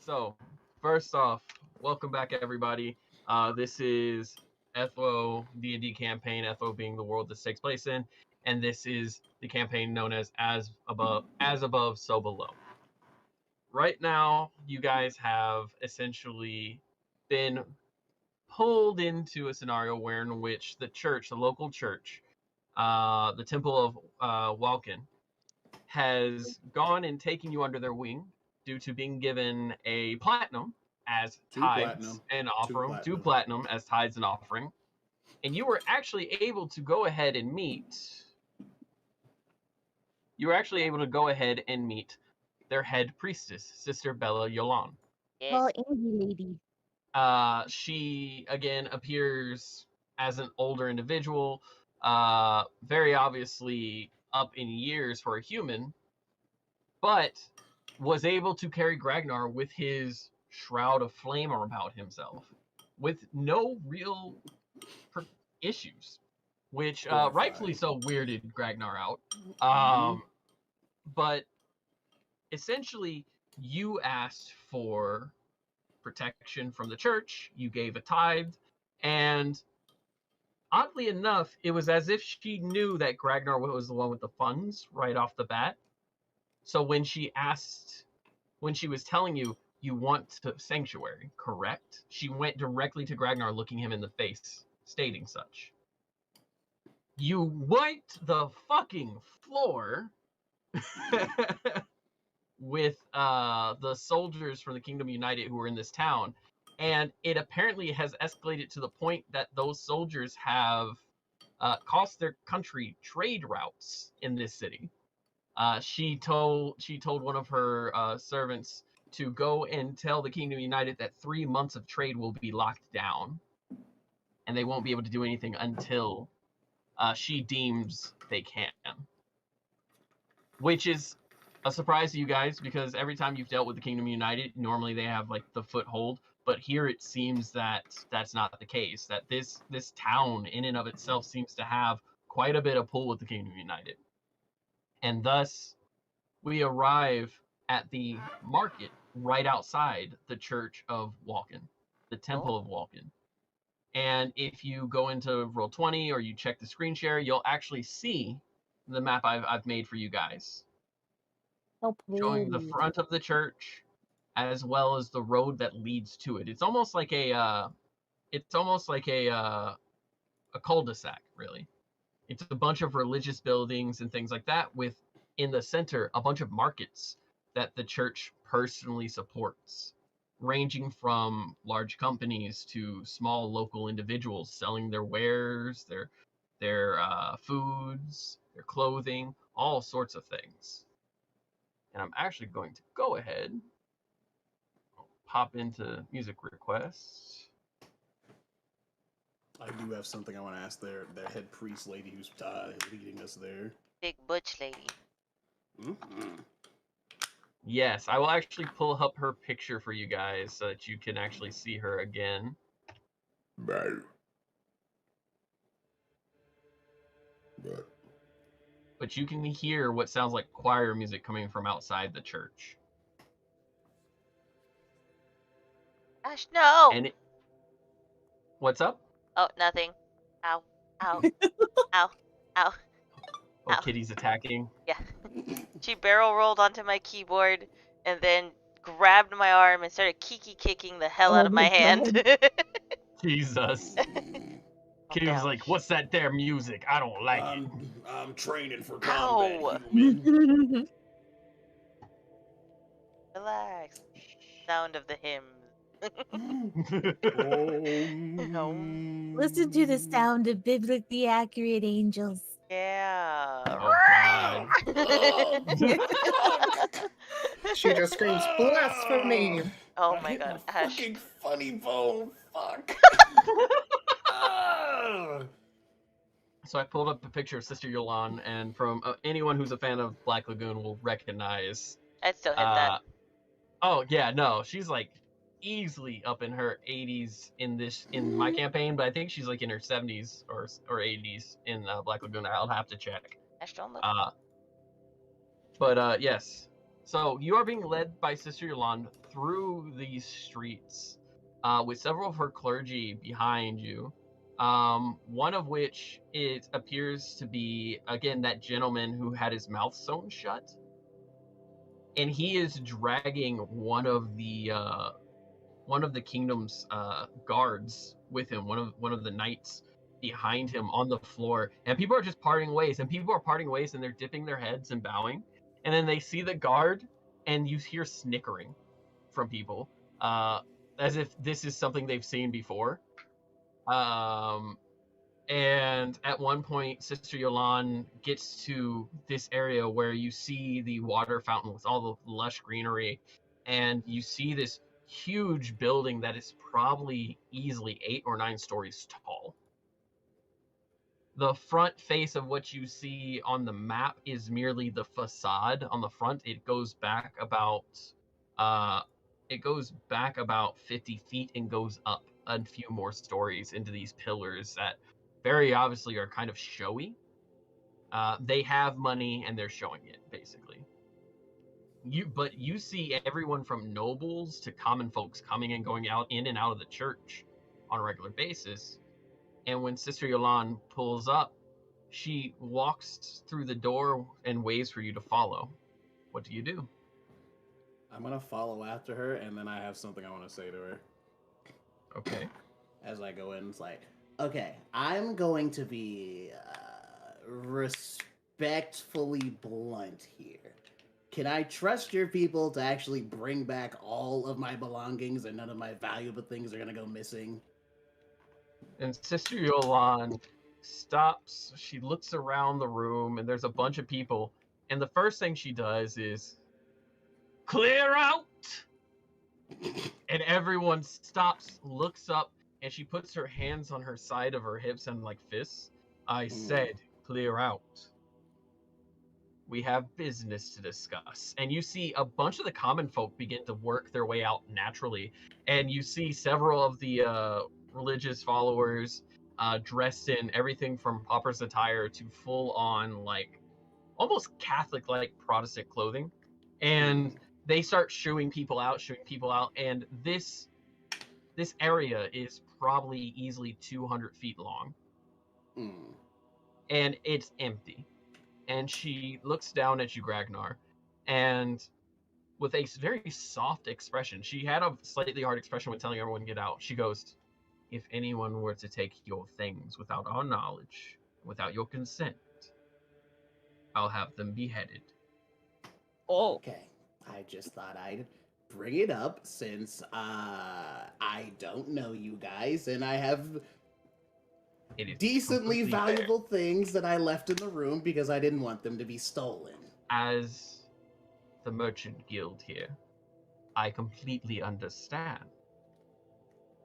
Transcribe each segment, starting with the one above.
So, first off, welcome back, everybody. This is Ethlo D&D campaign. Ethlo being the world this takes place in, and this is the campaign known as so below. Right now, you guys have essentially been pulled into a scenario where in which the church, the local church, the Temple of Walken, has gone and taken you under their wing due to being given a platinum as Two tithes platinum. and Two offering, two platinum. platinum as tithes and offering, and you were actually able to go ahead and meet. You were actually able to go ahead and meet their head priestess, Sister Bella Yolan. Well, Yes. Angie lady. She again appears as an older individual, very obviously up in years for a human, but was able to carry Gragnar with his shroud of flame about himself, with no real issues, which rightfully so weirded Gragnar out. But essentially, you asked for protection from the church, you gave a tithe, and oddly enough, it was as if she knew that Gragnar was the one with the funds right off the bat. So when she was telling you want sanctuary, correct? She went directly to Gragnar, looking him in the face, stating such. You wiped the fucking floor with the soldiers from the Kingdom United who were in this town, and it apparently has escalated to the point that those soldiers have cost their country trade routes in this city. She told one of her servants to go and tell the Kingdom United that 3 months of trade will be locked down, and they won't be able to do anything until she deems they can. Which is a surprise to you guys, because every time you've dealt with the Kingdom United, normally they have like the foothold, but here it seems that that's not the case. That this town in and of itself seems to have quite a bit of pull with the Kingdom United, and thus we arrive at the market right outside the Church of Walken, the Temple of Walken. And if you go into Roll20 or you check the screen share, you'll actually see the map I've made for you guys, showing the front of the church as well as the road that leads to it. It's almost like a cul-de-sac, really. It's a bunch of religious buildings and things like that, with in the center a bunch of markets that the church personally supports, ranging from large companies to small local individuals selling their wares, their foods, their clothing, all sorts of things. And I'm actually going to go ahead, pop into music requests. I do have something I want to ask their head priest lady who's leading us there. Big butch lady. Mm-hmm. Yes, I will actually pull up her picture for you guys so that you can actually see her again. Right. But you can hear what sounds like choir music coming from outside the church. Ash, no! And what's up? Oh, nothing. Ow. Ow. Ow. Ow. Oh, Ow. Kitty's attacking. Yeah. She barrel rolled onto my keyboard and then grabbed my arm and started kicking the hell out of my hand. Jesus. Kitty was like, "What's that there music? I don't like it." I'm training for Ow. combat, human. Relax. Sound of the hymns. Listen to the sound of biblically accurate angels. Yeah. Oh, God. She just screams blasphemy. Oh I my hit god, my Ash. fucking funny bone. Fuck. So I pulled up a picture of Sister Yolan, and from anyone who's a fan of Black Lagoon will recognize. I'd still hit that. Oh yeah, no, she's like easily up in her 80s in my campaign, but I think she's like in her 70s or 80s in Black Lagoon. I'll have to check. Ash, don't look. But yes. So you are being led by Sister Yolan through these streets with several of her clergy behind you. One of which appears to be, again, that gentleman who had his mouth sewn shut. And he is dragging one of the kingdom's guards with him, one of the knights behind him on the floor. And people are just parting ways, and they're dipping their heads and bowing. And then they see the guard, and you hear snickering from people, as if this is something they've seen before. And at one point, Sister Yolan gets to this area where you see the water fountain with all the lush greenery, and you see this huge building that is probably easily 8 or 9 stories tall. The front face of what you see on the map is merely the facade on the front. It goes back about 50 feet and goes up a few more stories into these pillars that very obviously are kind of showy. They have money and they're showing it, basically. But you see everyone from nobles to common folks coming and going out in and out of the church on a regular basis. And when Sister Yolan pulls up, she walks through the door and waves for you to follow. What do you do? I'm gonna follow after her, and then I have something I want to say to her. Okay. As I go in, it's like, okay, I'm going to be respectfully blunt here. Can I trust your people to actually bring back all of my belongings and none of my valuable things are gonna go missing? And Sister Yolan stops, she looks around the room, and there's a bunch of people, and the first thing she does is, clear out! And everyone stops, looks up, and she puts her hands on her side of her hips and like fists. I said, clear out. We have business to discuss. And you see a bunch of the common folk begin to work their way out naturally. And you see several of the religious followers dressed in everything from pauper's attire to full on, like, almost Catholic-like Protestant clothing. And they start shooing people out. And this area is probably easily 200 feet long. And it's empty. And she looks down at you, Gragnar, and with a very soft expression, she had a slightly hard expression when telling everyone to get out. She goes, if anyone were to take your things without our knowledge, without your consent, I'll have them beheaded. Oh. Okay, I just thought I'd bring it up since I don't know you guys, and I have decently valuable things that I left in the room because I didn't want them to be stolen. As the Merchant Guild here, I completely understand.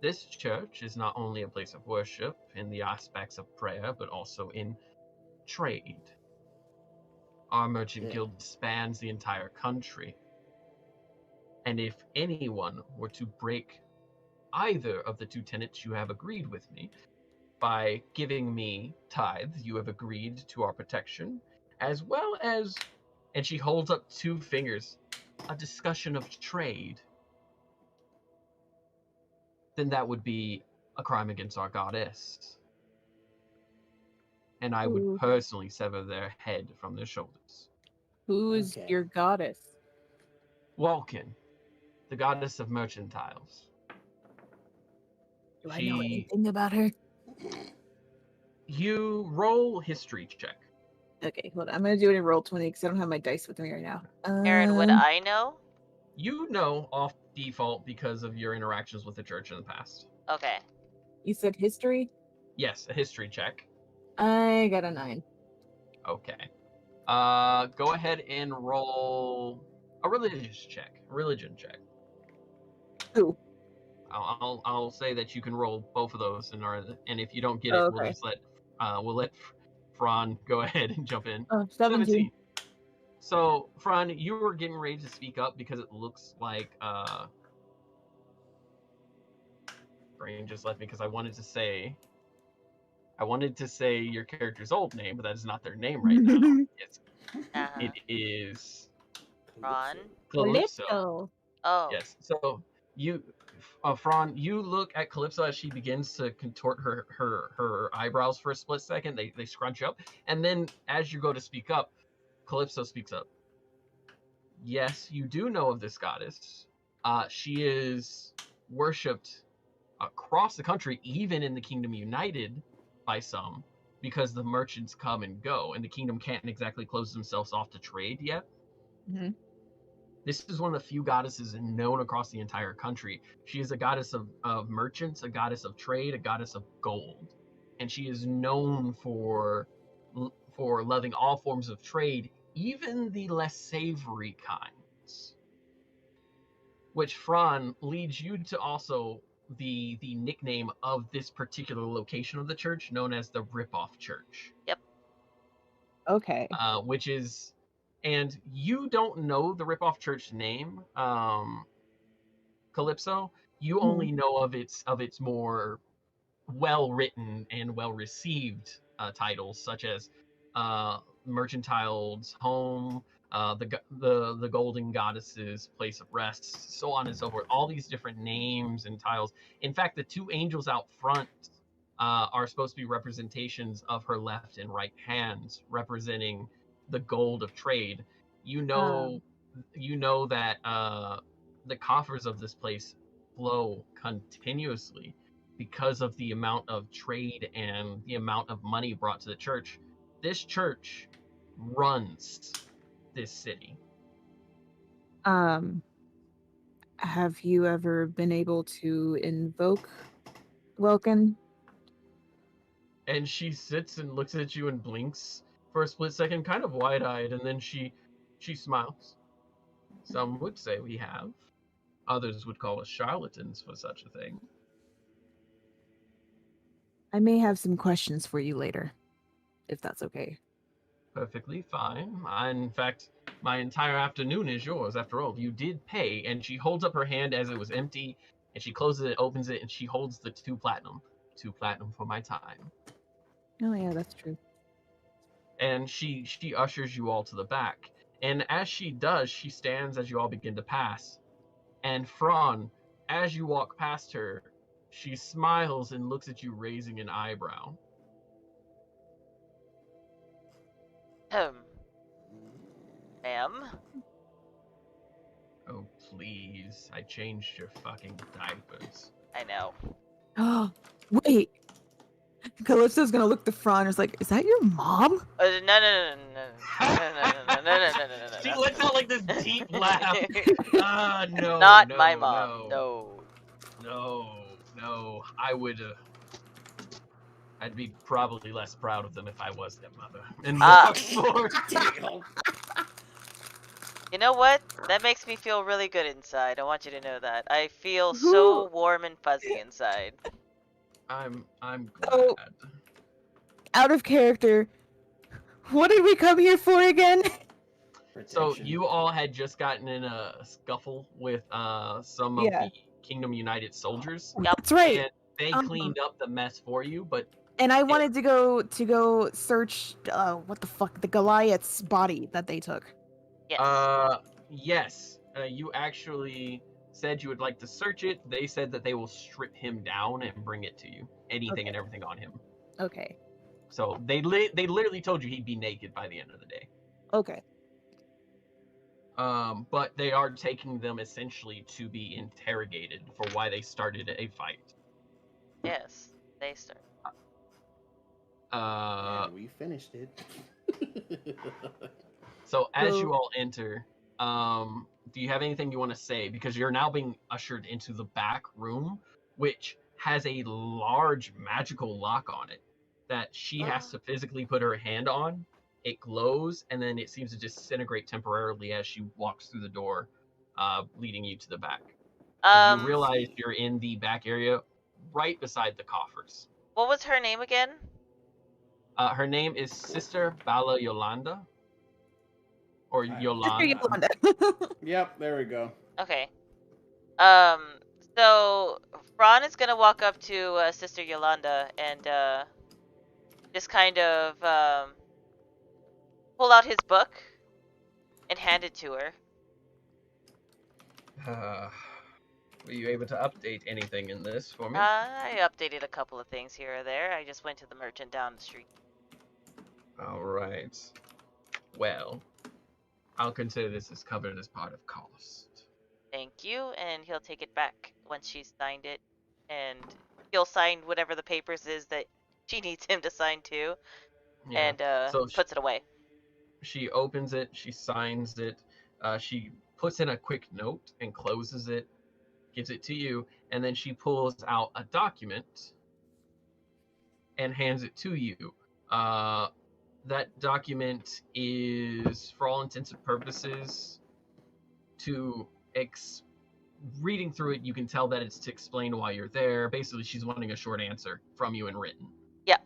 This church is not only a place of worship in the aspects of prayer, but also in trade. Our Merchant Guild spans the entire country. And if anyone were to break either of the 2 tenets you have agreed with me, by giving me tithe, you have agreed to our protection, as well as, and she holds up 2 fingers, a discussion of trade, then that would be a crime against our goddess. And I would personally sever their head from their shoulders. Who's your goddess? Walken, the goddess of mercantiles. Do I know anything about her? You roll history check. Okay, hold on. I'm gonna do it in roll 20 because I don't have my dice with me right now. Aaron, would I know? You know off default because of your interactions with the church in the past. Okay. You said history? Yes, a history check. I got a 9. Okay. Go ahead and roll a religion check. Ooh. I'll say that you can roll both of those, and if you don't get it, we'll just let Fran go ahead and jump in. 17. So, Fran, you were getting ready to speak up because it looks like brain just left me because I wanted to say your character's old name, but that is not their name right now. It is Ron? Calypso. Oh. Yes. So you, Fran, you look at Calypso as she begins to contort her eyebrows for a split second. They scrunch up, and then as you go to speak up, Calypso speaks up. Yes, you do know of this goddess. She is worshipped across the country, even in the Kingdom United, by some, because the merchants come and go, and the kingdom can't exactly close themselves off to trade yet. Mm-hmm. This is one of the few goddesses known across the entire country. She is a goddess of merchants, a goddess of trade, a goddess of gold. And she is known for loving all forms of trade, even the less savory kinds. Which, Fran, leads you to also the nickname of this particular location of the church, known as the Rip-Off Church. Yep. Okay. Which is, and you don't know the Rip-Off Church name, Calypso. You only know of its more well written and well received titles, such as Merchantile's Home, the Golden Goddess's Place of Rest, so on and so forth. All these different names and titles. In fact, the two angels out front are supposed to be representations of her left and right hands, representing the gold of trade. You know that the coffers of this place flow continuously because of the amount of trade and the amount of money brought to the church. This church runs this city. Have you ever been able to invoke Welkin? And she sits and looks at you and blinks for a split second, kind of wide-eyed, and then she smiles. Some would say we have. Others would call us charlatans for such a thing. I may have some questions for you later, if that's okay. Perfectly fine. In fact, my entire afternoon is yours. After all, you did pay. And she holds up her hand as it was empty, and she closes it, opens it, and she holds the 2 platinum. 2 platinum for my time. Oh yeah, that's true. And she ushers you all to the back. And as she does, she stands as you all begin to pass. And Fran, as you walk past her, she smiles and looks at you, raising an eyebrow. Ma'am? Oh, please. I changed your fucking diapers. I know. Oh, wait. Calypso's gonna look to Fran and is like, is that your mom? No. She lets out like this deep laugh. No. Not no, my mom. No. I would. I'd be probably less proud of them if I was their mother. And walk forward. You know what? That makes me feel really good inside. I want you to know that. I feel so warm and fuzzy inside. I'm glad. So, out of character, what did we come here for again? So you all had just gotten in a scuffle with some of the Kingdom United soldiers. Yep. That's right. And they cleaned up the mess for you, but And I wanted to go search what the fuck, the Goliath's body that they took. Yes. Yes. You actually said you would like to search it. They said that they will strip him down and bring it to you. Anything and everything on him. Okay. So they literally told you he'd be naked by the end of the day. Okay. But they are taking them essentially to be interrogated for why they started a fight. Yes, they start. And we finished it. So as you all enter, do you have anything you want to say? Because you're now being ushered into the back room, which has a large magical lock on it that she has to physically put her hand on. It glows, and then it seems to disintegrate temporarily as she walks through the door, leading you to the back. And you realize you're in the back area, right beside the coffers. What was her name again? Her name is Sister Bala Yolanda. Or Yolanda. Yolanda. Yep, there we go. Okay. So Fran is gonna walk up to Sister Yolanda and just kind of pull out his book and hand it to her. Were you able to update anything in this for me? I updated a couple of things here or there. I just went to the merchant down the street. All right. Well, I'll consider this as covered as part of cost. Thank you, and he'll take it back once she's signed it, and he'll sign whatever the papers is that she needs him to sign too, Yeah. and So puts it away. she opens it, she signs it, she puts in a quick note and closes it, gives it to you, and then she pulls out a document and hands it to you. That document is, for all intents and purposes, reading through it, you can tell that it's to explain why you're there. Basically, she's wanting a short answer from you in written. Yeah.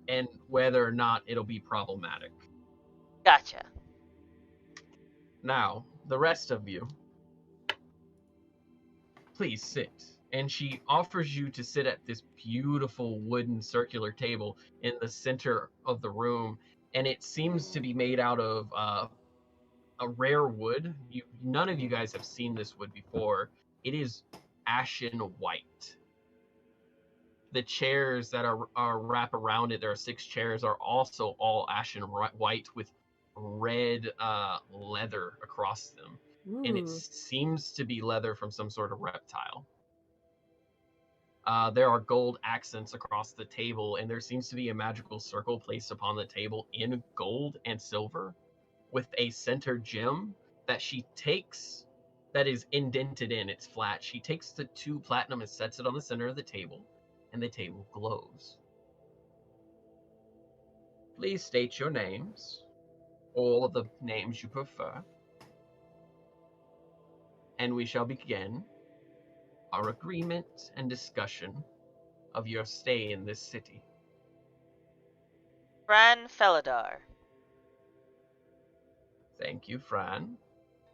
And whether or not it'll be problematic. Gotcha. Now, the rest of you, please sit. And she offers you to sit at this beautiful wooden circular table in the center of the room, and it seems to be made out of a rare wood. None of you guys have seen this wood before. It is ashen white. The chairs that are wrap around it, there are 6 chairs, are also all ashen white with red leather across them. And it seems to be leather from some sort of reptile. There are gold accents across the table, and there seems to be a magical circle placed upon the table in gold and silver, with a center gem that she takes, that is indented in, it's flat. She takes the 2 platinum and sets it on the center of the table, and the table glows. Please state your names, or the names you prefer, and we shall begin our agreement and discussion of your stay in this city. Fran Felidar. Thank you, Fran.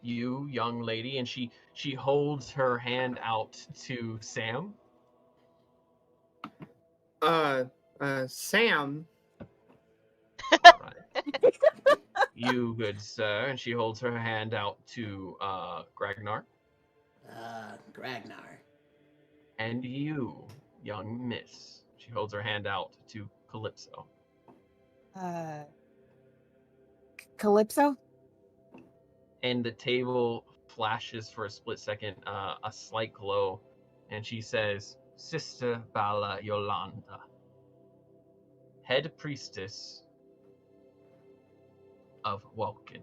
You, young lady, and she holds her hand out to Sam. Sam. Right. You, good sir, and she holds her hand out to Gragnar. Gragnar. And you, young miss. She holds her hand out to Calypso. Calypso? And the table flashes for a split second, a slight glow, and she says, Sister Bala Yolanda, head priestess of Vulcan.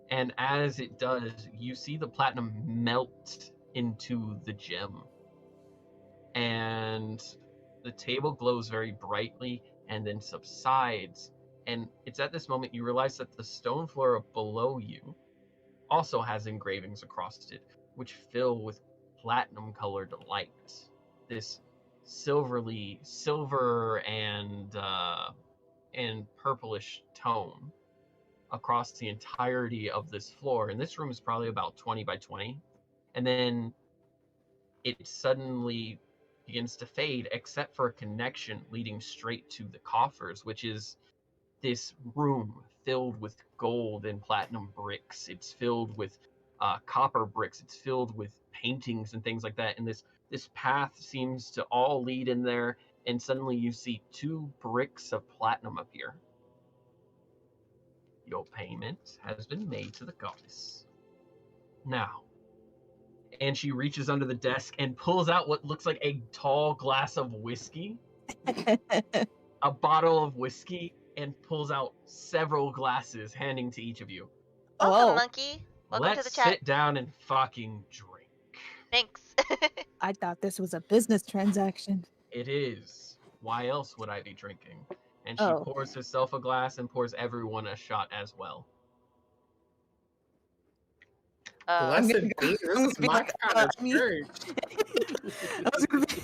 And as it does, you see the platinum melt into the gem. And the table glows very brightly and then subsides. And it's at this moment you realize that the stone floor below you also has engravings across it, which fill with platinum colored light. This silver and purplish tone across the entirety of this floor. And this room is probably about 20 by 20. And then it suddenly begins to fade, except for a connection leading straight to the coffers, which is this room filled with gold and platinum bricks. It's filled with copper bricks. It's filled with paintings and things like that. And this path seems to all lead in there. And suddenly you see 2 bricks of platinum appear. Your payment has been made to the goddess. Now, and she reaches under the desk and pulls out what looks like a tall glass of whiskey, a bottle of whiskey, and pulls out several glasses, handing to each of you. Welcome, Oh. monkey. Welcome Let's to the chat. sit down and fucking drink. Thanks. I thought this was a business transaction. It is. Why else would I be drinking? And she Oh. pours herself a glass and pours everyone a shot as well. Blessed gonna be. go- This I'm is gonna my go- kind of me- church. I was gonna be,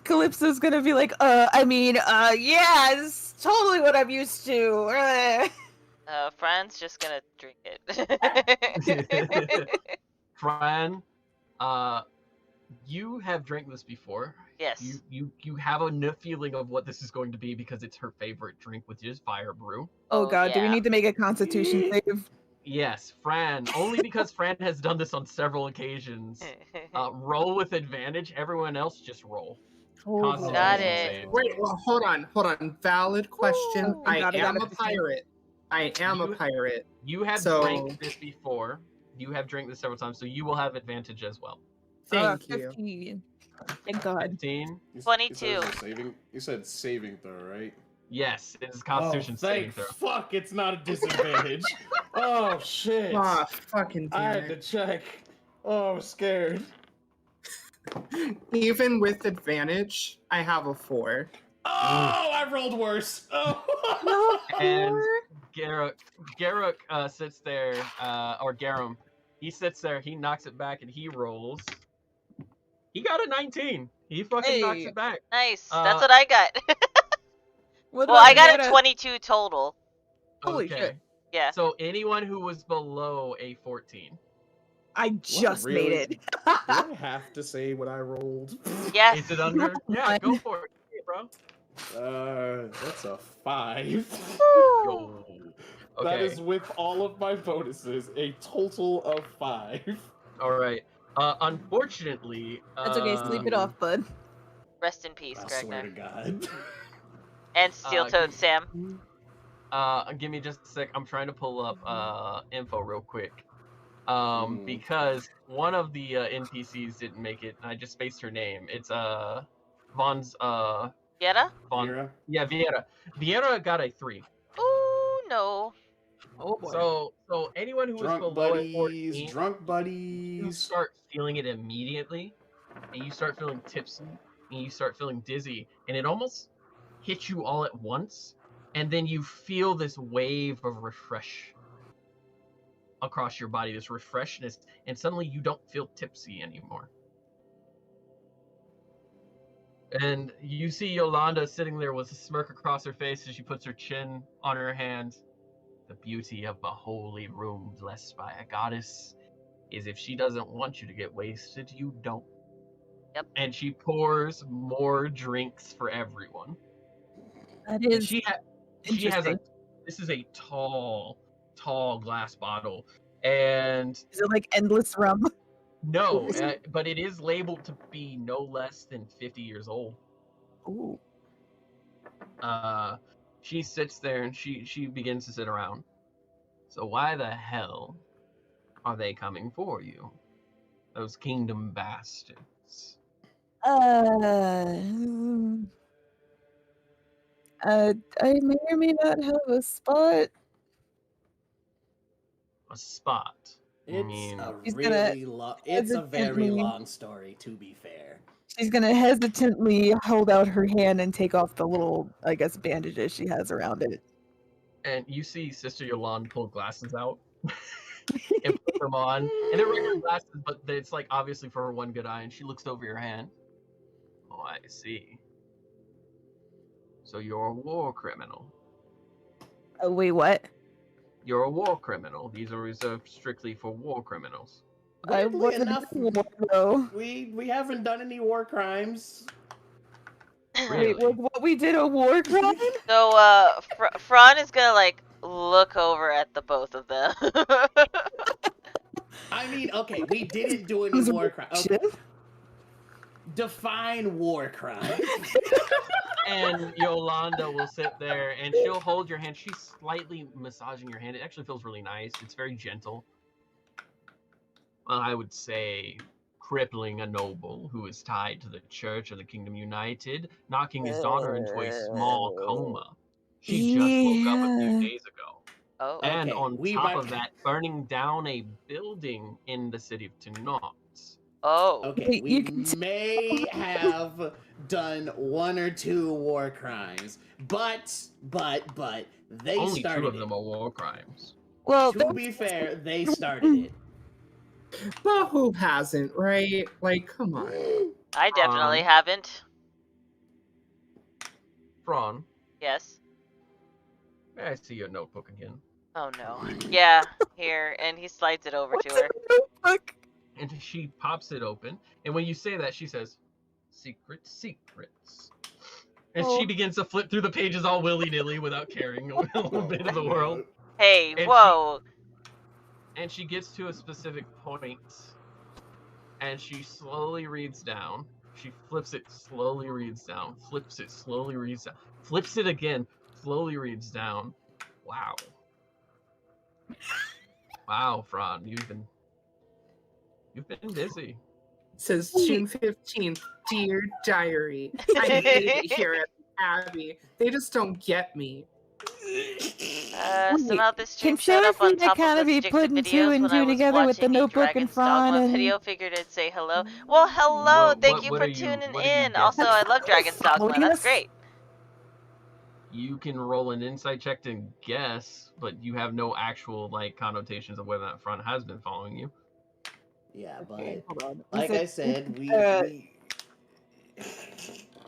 Calypso's gonna be like, yeah, it's totally what I'm used to. Fran's just gonna drink it. Fran, you have drank this before. Yes. You have a feeling of what this is going to be because it's her favorite drink, which is fire brew. Oh Oh, god, do we yeah. need to make a constitution save? Yes, Fran. Only because Fran has done this on several occasions. Roll with advantage. Everyone else just roll. Oh, Got Constitution it. saves. Wait, well, hold on. Valid question. Ooh. I God, I am got a a 15. pirate. I am a You- pirate. You have So- drank this before. You have drank this several times, so you will have advantage as well. Thank you. 15. Thank God. 15. You said 22. it was a saving. You said saving throw, right? Yes, it is Constitution saving throw. Fuck, it's not a disadvantage. Oh shit! Ah, fucking I damn had to it. check. Oh, I'm scared. Even with advantage, I have a 4. Oh, I rolled worse. Oh. And Garruk sits there, or Garum, he sits there, he knocks it back, and he rolls. He got a 19. He fucking knocks Hey. it back. Nice. Uh, That's what I got. What Well, about I got a Vienna? 22 total. Holy Okay. shit. Yeah. So anyone who was below a 14. I just made it. Do I have to say what I rolled? Yes. Is it under? Yeah, go for it, bro. That's a 5. Go. That Okay. is with all of my bonuses, a total of 5. All right. Unfortunately, That's okay. Sleep it off, bud. Rest in peace, I swear to Gregnar. God. And Steel-Toed Sam. Give me just a sec. I'm trying to pull up info real quick. Mm. Because one of the NPCs didn't make it, and I just spaced her name. It's Vaughn's Yetta? Vaughn. Mira? Yeah, Vieira. Vieira got a 3. Ooh, no. Oh boy. So anyone who was Drunk below a buddies, 14, drunk you buddies. start feeling it immediately, and you start feeling tipsy, and you start feeling dizzy, and it almost hits you all at once, and then you feel this wave of refresh across your body, this refreshness, and suddenly you don't feel tipsy anymore. And you see Yolanda sitting there with a smirk across her face as she puts her chin on her hand. The beauty of a holy room blessed by a goddess is if she doesn't want you to get wasted, you don't. Yep. And she pours more drinks for everyone. That And is she has interesting. this is a tall glass bottle. And Is it like endless rum? no, but it is labeled to be no less than 50 years old. Ooh. She sits there and she begins to sit around. So why the hell are they coming for you? Those kingdom bastards. I may or may not have a spot. A spot. I It's mean, a He's gonna really long. It's a very hesitantly- long story, to be fair. She's gonna hesitantly hold out her hand and take off the little, I guess, bandages she has around it. and you see Sister Yolande pull glasses out and put them on. And they're regular glasses, but it's like obviously for her one good eye, and she looks over your hand. Oh, I see. So you're a war criminal. Oh wait, what? You're a war criminal. These are reserved strictly for war criminals. I Weirdly wasn't enough, in war, though. we haven't done any war crimes. Really? Wait, was what we did a war crime? So, Fran is gonna, like, look over at the both of them. I mean, okay, we didn't do any war crimes. Okay. Define war crime. And Yolanda will sit there and she'll hold your hand. She's slightly massaging your hand. It actually feels really nice. It's very gentle. Well, I would say crippling a noble who is tied to the Church of the Kingdom United, knocking his daughter into a small coma. She just woke up a few days ago. Oh. And Okay, on we top might- of that, burning down a building in the city of Tenot. Oh. Okay, Wait, we you can may have done 1 or 2 war crimes, but they Only started 2 of it. them are war crimes. Well, To be fair, they started it. But who hasn't, right? Like, come on. I definitely Um, haven't. Fran, Yes. may I see your notebook again? Oh no. Yeah, here. And he slides it over to her. notebook? And she pops it open. And when you say that, she says, secrets. And Oh. she begins to flip through the pages all willy-nilly without caring a little bit of the world. Hey, And she- whoa. And she gets to a specific point, and she slowly reads down. She flips it, slowly reads down. Flips it, slowly reads down. Flips it again, slowly reads down. Wow. Wow, Fran, you've been busy. Says June 15th, dear diary. I made it here at the Abbey. They just don't get me. Somehow this Can stream showed up on Seraphina top kind of of be addictive putting two videos and when I two was together with the watching a notebook in Dragon's front Dogma and video. Figured it'd say hello. Well, hello. Thank you what for are you- tuning what are you in. Also, I love Dragon's Dogma. Following That's us? great. You can roll an insight check to guess, but you have no actual connotations of whether that front has been following you. Yeah, but Okay, hold on. You like I said, uh, we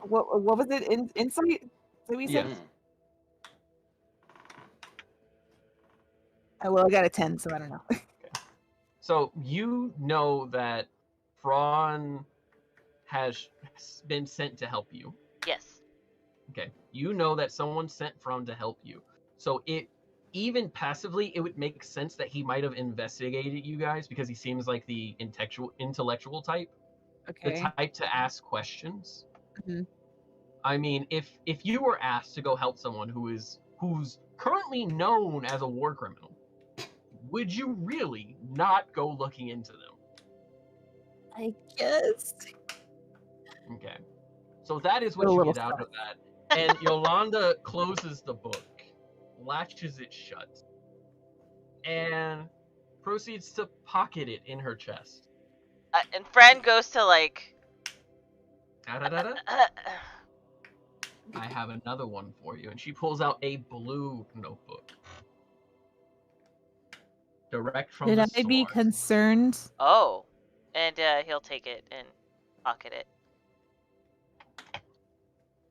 what was it? Insight? That we said? Yes. Well, I got a 10, so I don't know. So you know that Thrawn has been sent to help you. Yes. Okay. You know that someone sent Thrawn to help you. So even passively, it would make sense that he might have investigated you guys because he seems like the intellectual type, the Okay. type to ask questions. Mhm. I mean, if you were asked to go help someone who's currently known as a war criminal, would you really not go looking into them? I guess. Okay. So that is what A you little get out of that. And Yolanda closes the book, latches it shut, and proceeds to pocket it in her chest. And Fran goes to Da-da-da-da. I have another one for you. And she pulls out a blue notebook. Direct from Should the I be source. concerned? Oh. And he'll take it and pocket it.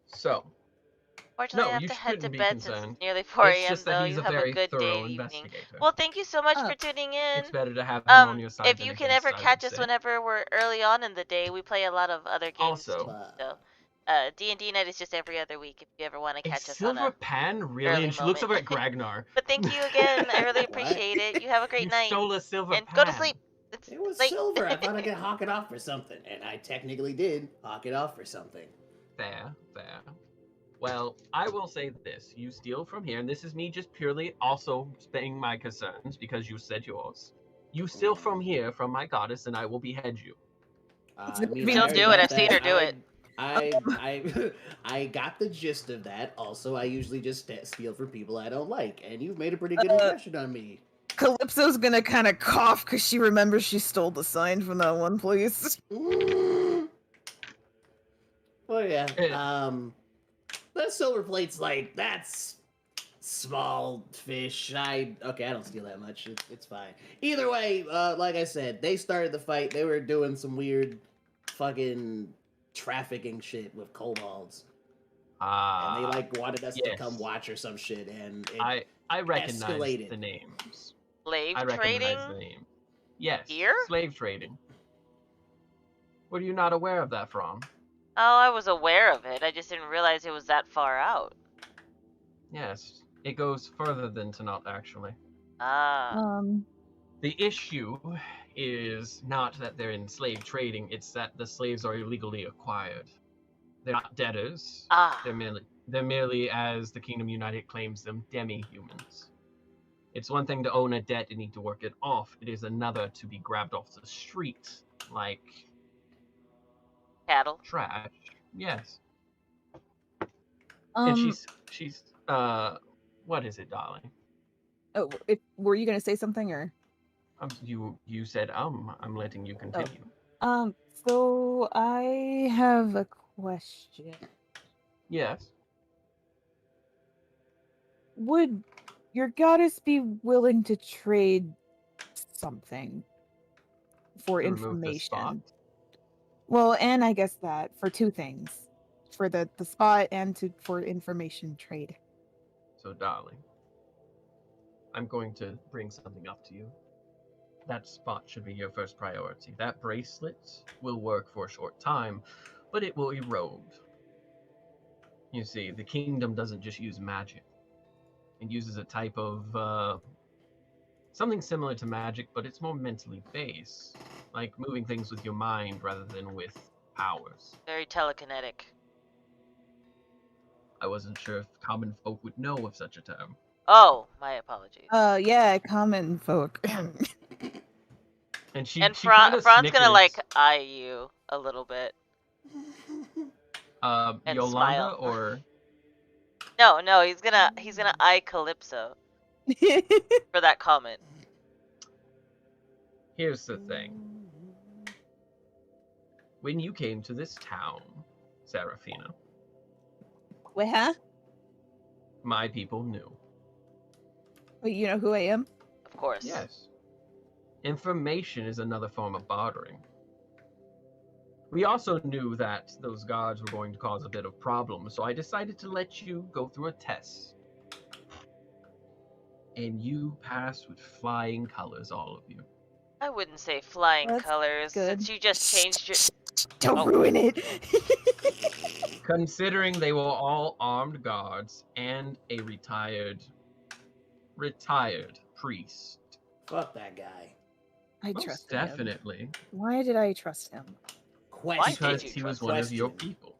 So, Fortunately, no, I have you to head to shouldn't be bed since concerned. it's nearly 4 It's a.m. just that though. he's You a have very a good thorough day, evening. investigator. Well, thank you so much Oh. for tuning in. It's better to have him on your side If than you can against, ever I catch would us say. whenever we're early on in the day, we play a lot of other games Also, too. So, D&D night is just every other week if you ever want to Is catch us on Silver a Pan really? early And she looks over moment. at Gragnar. But thank you again. I really What? appreciate it. You have a great You night. stole a silver And pan. go to sleep. It's it was late. silver. I thought I could hawk it off for something, and I technically did hawk it off for something. Fair. Well, I will say this. You steal from here, and this is me just purely also saying my concerns because you said yours. You steal from here, from my goddess, and I will behead you. I mean, She'll I already do it. got I've seen that. her do it. I got the gist of that. Also, I usually just steal from people I don't like, and you've made a pretty good impression on me. Calypso's gonna kind of cough because she remembers she stole the sign from that one place. Well, yeah. That silver plate's that's small fish. I don't steal that much. It's fine. Either way, like I said, they started the fight. They were doing some weird, fucking trafficking shit with kobolds, and they wanted us to come watch or some shit. And it I recognize escalated. the names. Slave I trading? recognize the name. Yes. Here? Slave trading. Were you not aware of that, From? Oh, I was aware of it. I just didn't realize it was that far out. Yes. It goes further than Tanat, actually. Ah. The issue is not that they're in slave trading, it's that the slaves are illegally acquired. They're not debtors. Ah. They're merely, as the Kingdom United claims them, demi-humans. It's one thing to own a debt and need to work it off. It is another to be grabbed off the street, like Cattle. trash. Yes. And she's what is it, darling? Oh, were you gonna say something or? You said I'm letting you continue. So I have a question. Yes. Would your goddess be willing to trade something for To remove the spot? information? Well, and I guess that for two things. For the spot and for information trade. So, darling, I'm going to bring something up to you. That spot should be your first priority. That bracelet will work for a short time, but it will erode. You see, the kingdom doesn't just use magic. It uses a type of something similar to magic, but it's more mentally based, like moving things with your mind rather than with powers. Very telekinetic. I wasn't sure if common folk would know of such a term. Oh, my apologies. Yeah, common folk. And she And she kind of Fran's gonna like snickers. eye you a little bit. and Yolanda smile. or No, he's gonna eye Calypso for that comment. here's the thing. When you came to this town, Serafina, Where? my people knew. Wait, you know who I am? Of course. Yes. Information is another form of bartering. We also knew that those guards were going to cause a bit of problems, so I decided to let you go through a test. And you passed with flying colors, all of you. I wouldn't say flying Well, that's colors good. since you just changed your. Don't Oh. ruin it. Considering they were all armed guards and a retired priest. Fuck that guy. I Most trust him. definitely. Why did I trust him? Question. Because did you he was trust one of your Question. people.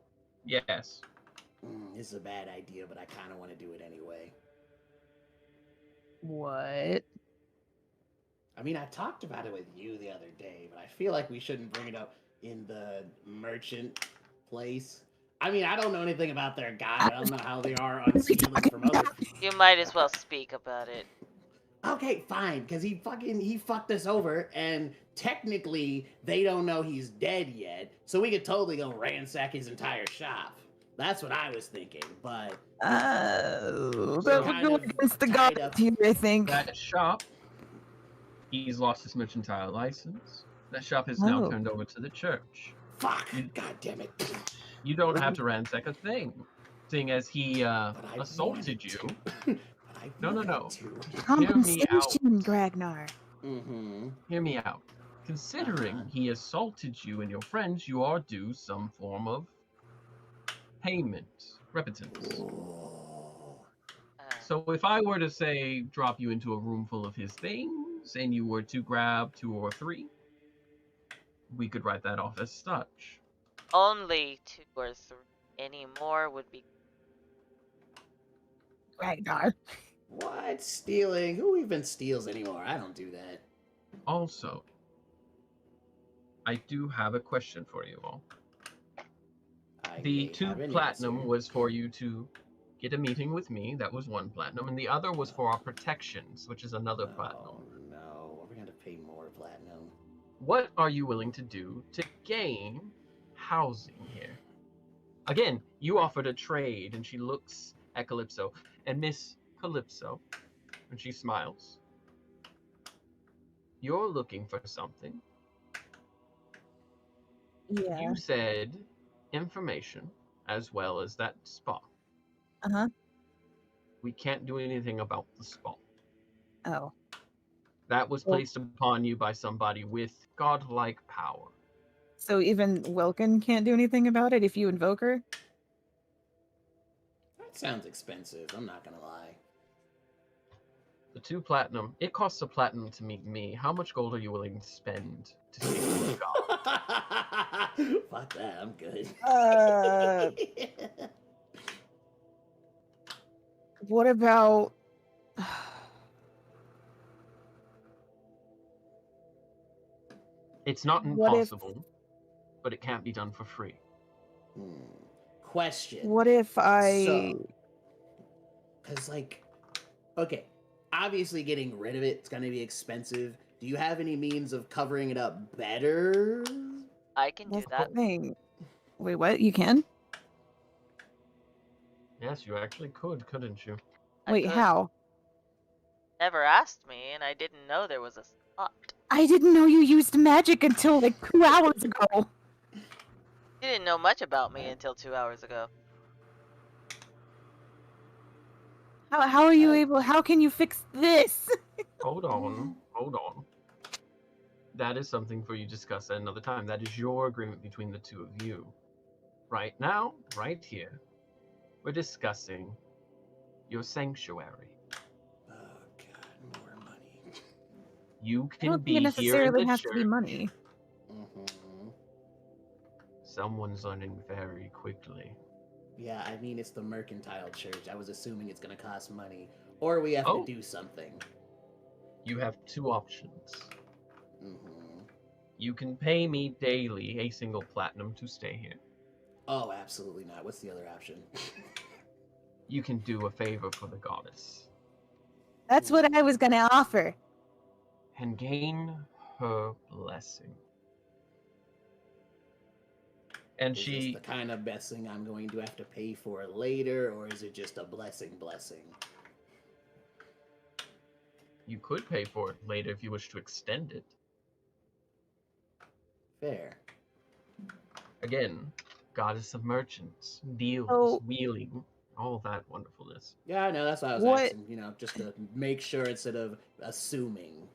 Yes. This is a bad idea, but I kind of want to do it anyway. What? I mean, I talked about it with you the other day, but I feel like we shouldn't bring it up in the merchant place. I mean, I don't know anything about their guy. I don't know how they are on stealers from other people. You might as well speak about it. Okay, fine, because he fucked us over, and technically they don't know he's dead yet, so we could totally go ransack his entire shop. That's what I was thinking, but That So would kind go of against the tied gods up. here, I think. That shop, he's lost his mercantile license. That shop is now Oh. turned over to the church. fuck, god damn it. You don't have to ransack a thing, seeing as he But I assaulted wanted you. to. But I No. wanted to. Compensation, Gragnar. Mm-hmm. Hear me out. Considering Uh-huh. he assaulted you and your friends, you are due some form of payment, repentance. So if I were to say drop you into a room full of his things and you were to grab 2 or 3, we could write that off as such. Only 2 or 3. Any more would be. Ragnar. What? Stealing? Who even steals anymore? I don't do that. Also, I do have a question for you all. I The may 2 have an platinum answer. was for you to get a meeting with me. That was 1 platinum. And the other was for our protections, which is another platinum. Oh no, we're gonna pay more platinum. What are you willing to do to gain housing here? Again, you offered a trade, and she looks at Calypso. And Miss Calypso, and she smiles, you're looking for something. Yeah. You said information as well as that spa. Uh-huh. We can't do anything about the spa. Oh. That was Well- placed upon you by somebody with godlike power. So even Wilkin can't do anything about it if you invoke her? That sounds expensive, I'm not gonna lie. The 2 platinum, it costs a platinum to meet me. How much gold are you willing to spend to speak to a god? Fuck that, I'm good. What about... It's not What if- impossible, but it can't be done for free. Question. What if I... Because, like, okay, obviously getting rid of it's going to be expensive. Do you have any means of covering it up better? I can do That's that. the thing. Wait, what? You can? Yes, you actually could, couldn't you? I Wait, could. how? Never asked me, and I didn't know there was a slot. I didn't know you used magic until like 2 hours ago. You didn't know much about me until 2 hours ago. How are you able... How can you fix this? Hold on, hold on. That is something for you to discuss at another time. That is your agreement between the 2 of you. Right now, right here, we're discussing your sanctuary. Oh, God, more money. You I can don't be think it here in necessarily the has to be church. money. Mhm. Someone's learning very quickly. Yeah, I mean, it's the mercantile church. I was assuming it's going to cost money. Or we have Oh. to do something. You have two options. Hmm. You can pay me daily a single platinum to stay here. Oh, absolutely not. What's the other option? You can do a favor for the goddess That's what I was gonna offer. and gain her blessing. And Is this she, the kind of blessing I'm going to have to pay for later, or is it just a blessing? you could pay for it later if you wish to extend it. Fair. Again, goddess of merchants, deals, Oh. wheeling, all that wonderfulness. Yeah, I know. That's what I was What- asking. You know, just to make sure instead of assuming.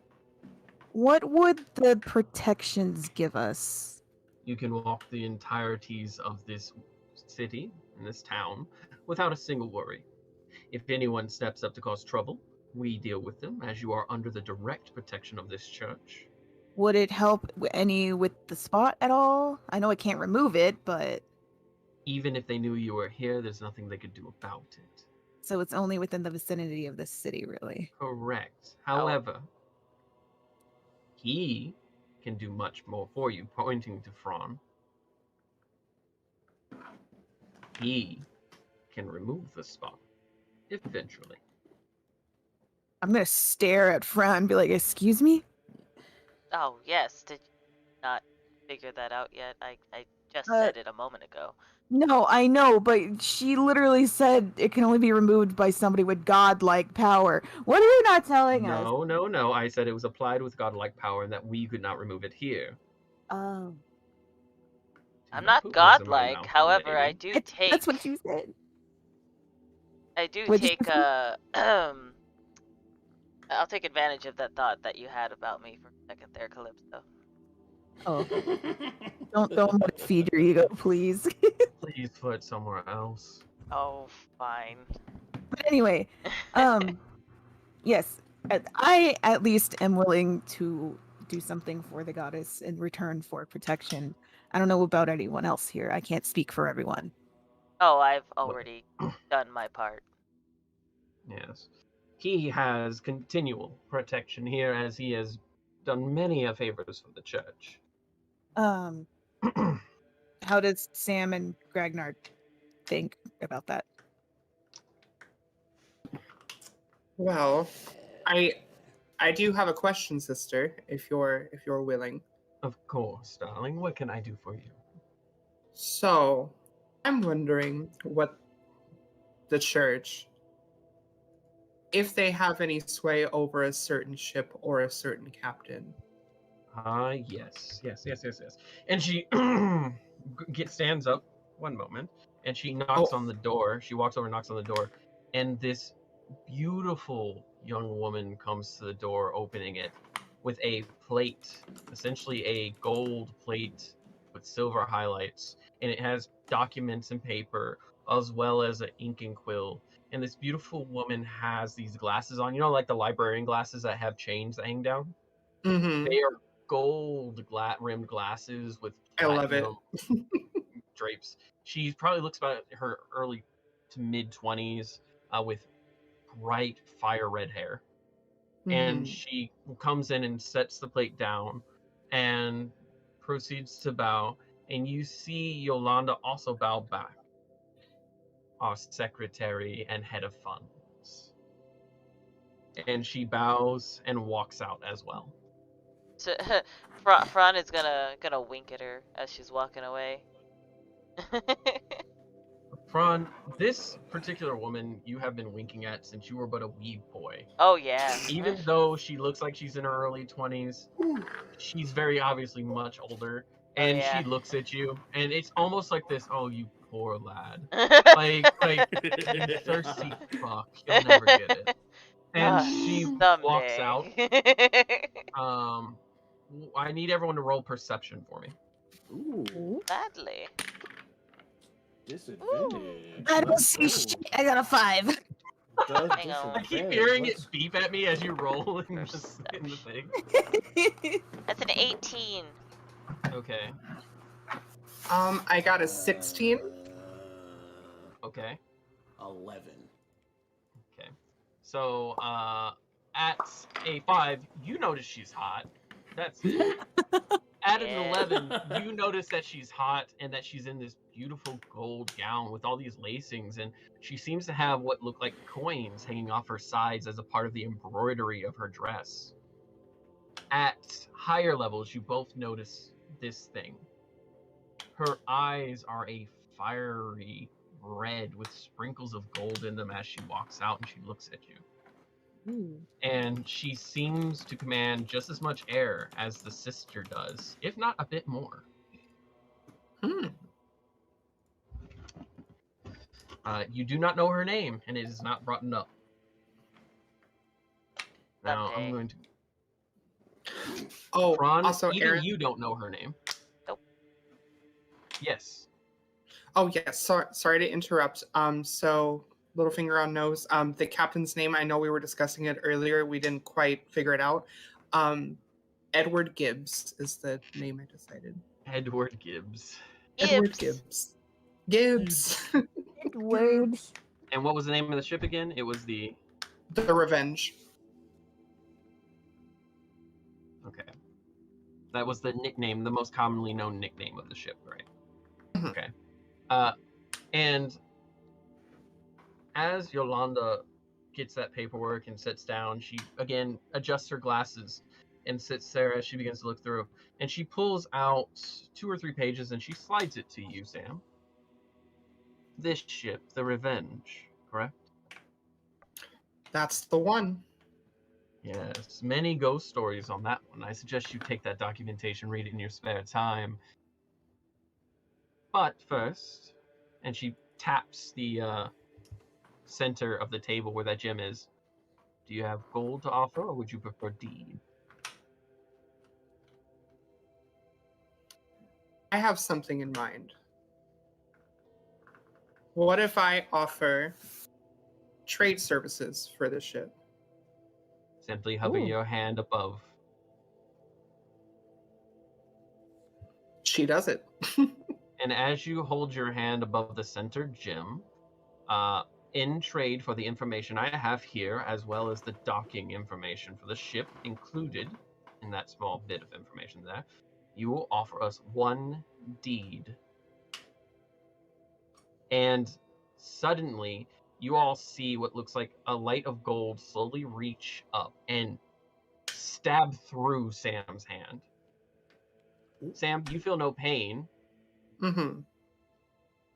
What would the protections give us? You can walk the entireties of this city, in this town, without a single worry. If anyone steps up to cause trouble, we deal with them, as you are under the direct protection of this church. Would it help any with the spot at all? I know I can't remove it, but Even if they knew you were here, there's nothing they could do about it. so it's only within the vicinity of this city, really. Correct. However, he can do much more for you, pointing to Fran. He can remove the spot, eventually. I'm gonna stare at Fran and be like, "Excuse me." Oh, yes. Did you not figure that out yet? I just Uh, said it a moment ago. No, I know, but she literally said it can only be removed by somebody with godlike power. What are you not telling us? No. I said it was applied with godlike power and that we could not remove it here. Oh, Do I'm not not put words in my godlike. mouth, young However, I lady. do take. that's what you said. I do What'd you take. say? I'll take advantage of that thought that you had about me for a second there, Calypso. Oh, don't let it feed your ego, please. Please put it somewhere else. Oh, fine. But anyway, yes, I at least am willing to do something for the goddess in return for protection. I don't know about anyone else here. I can't speak for everyone. Oh, I've already done my part. Yes. He has continual protection here as he has done many a favors for the church. How does Sam and Gragnar think about that? Well, I do have a question, sister, if you're willing. Of course, darling. What can I do for you? So, I'm wondering what the church, if they have any sway over a certain ship or a certain captain. Yes. And she stands up one moment, and she knocks on the door. She walks over and knocks on the door, and this beautiful young woman comes to the door, opening it with a plate, essentially a gold plate with silver highlights, and it has documents and paper, as well as an ink and quill. And this beautiful woman has these glasses on, like the librarian glasses that have chains that hang down. Mm-hmm. They are gold rimmed glasses with I love it. drapes. She probably looks about her early to mid 20s, with bright fire red hair. And she comes in and sets the plate down and proceeds to bow. And you see Yolanda also bow back, our secretary and head of funds. And she bows and walks out as well. So, Fran is gonna wink at her as she's walking away. Fran, this particular woman you have been winking at since you were but a wee boy. Oh yeah. Even though she looks like she's in her early 20s, she's very obviously much older. And yeah. she looks at you, and it's almost like this, oh, you poor lad. like you thirsty fuck. You'll never get it. And she walks out. I need everyone to roll perception for me. Ooh, Badly. disadvantage. I don't see shit. I got a 5. Hang on. I keep hearing it beep at me as you roll in the thing. That's an 18. Okay. I got a 16. Okay. 11. Okay. So, at a 5, you notice she's hot. That's it. At an Yeah. 11, you notice that she's hot and that she's in this beautiful gold gown with all these lacings, and she seems to have what look like coins hanging off her sides as a part of the embroidery of her dress. At higher levels, you both notice this thing. Her eyes are a fiery red with sprinkles of gold in them as she walks out and she looks at you. Ooh. And she seems to command just as much air as the sister does, if not a bit more. You do not know her name, and it is not brought up. Now, Someday. I'm going to... Oh, Ron, also, even Aaron. you don't know her name. Nope. Yes. Oh, yes. Sorry to interrupt. So, Littlefinger on nose. The captain's name, I know we were discussing it earlier. We didn't quite figure it out. Edward Gibbs is the name I decided. Edward Gibbs. Edward Gibbs. Gibbs. Words. And what was the name of the ship again? It was the... The Revenge. Okay. That was the nickname, the most commonly known nickname of the ship, right? Mhm. Okay. And as Yolanda gets that paperwork and sits down, she again adjusts her glasses and sits there as she begins to look through. And she pulls out 2 or 3 pages and she slides it to you, Sam. This ship, the Revenge, correct? That's the one. Yes, many ghost stories on that one. I suggest you take that documentation, read it in your spare time. But first, and she taps the center of the table where that gem is. Do you have gold to offer, or would you prefer deed? I have something in mind. What if I offer trade services for this ship? Simply hover Ooh. your hand above. She does it. And as you hold your hand above the center gem, in trade for the information I have here, as well as the docking information for the ship included in that small bit of information there, you will offer us 1 deed. And suddenly, you all see what looks like a light of gold slowly reach up and stab through Sam's hand. Sam, you feel no pain, Mm-hmm.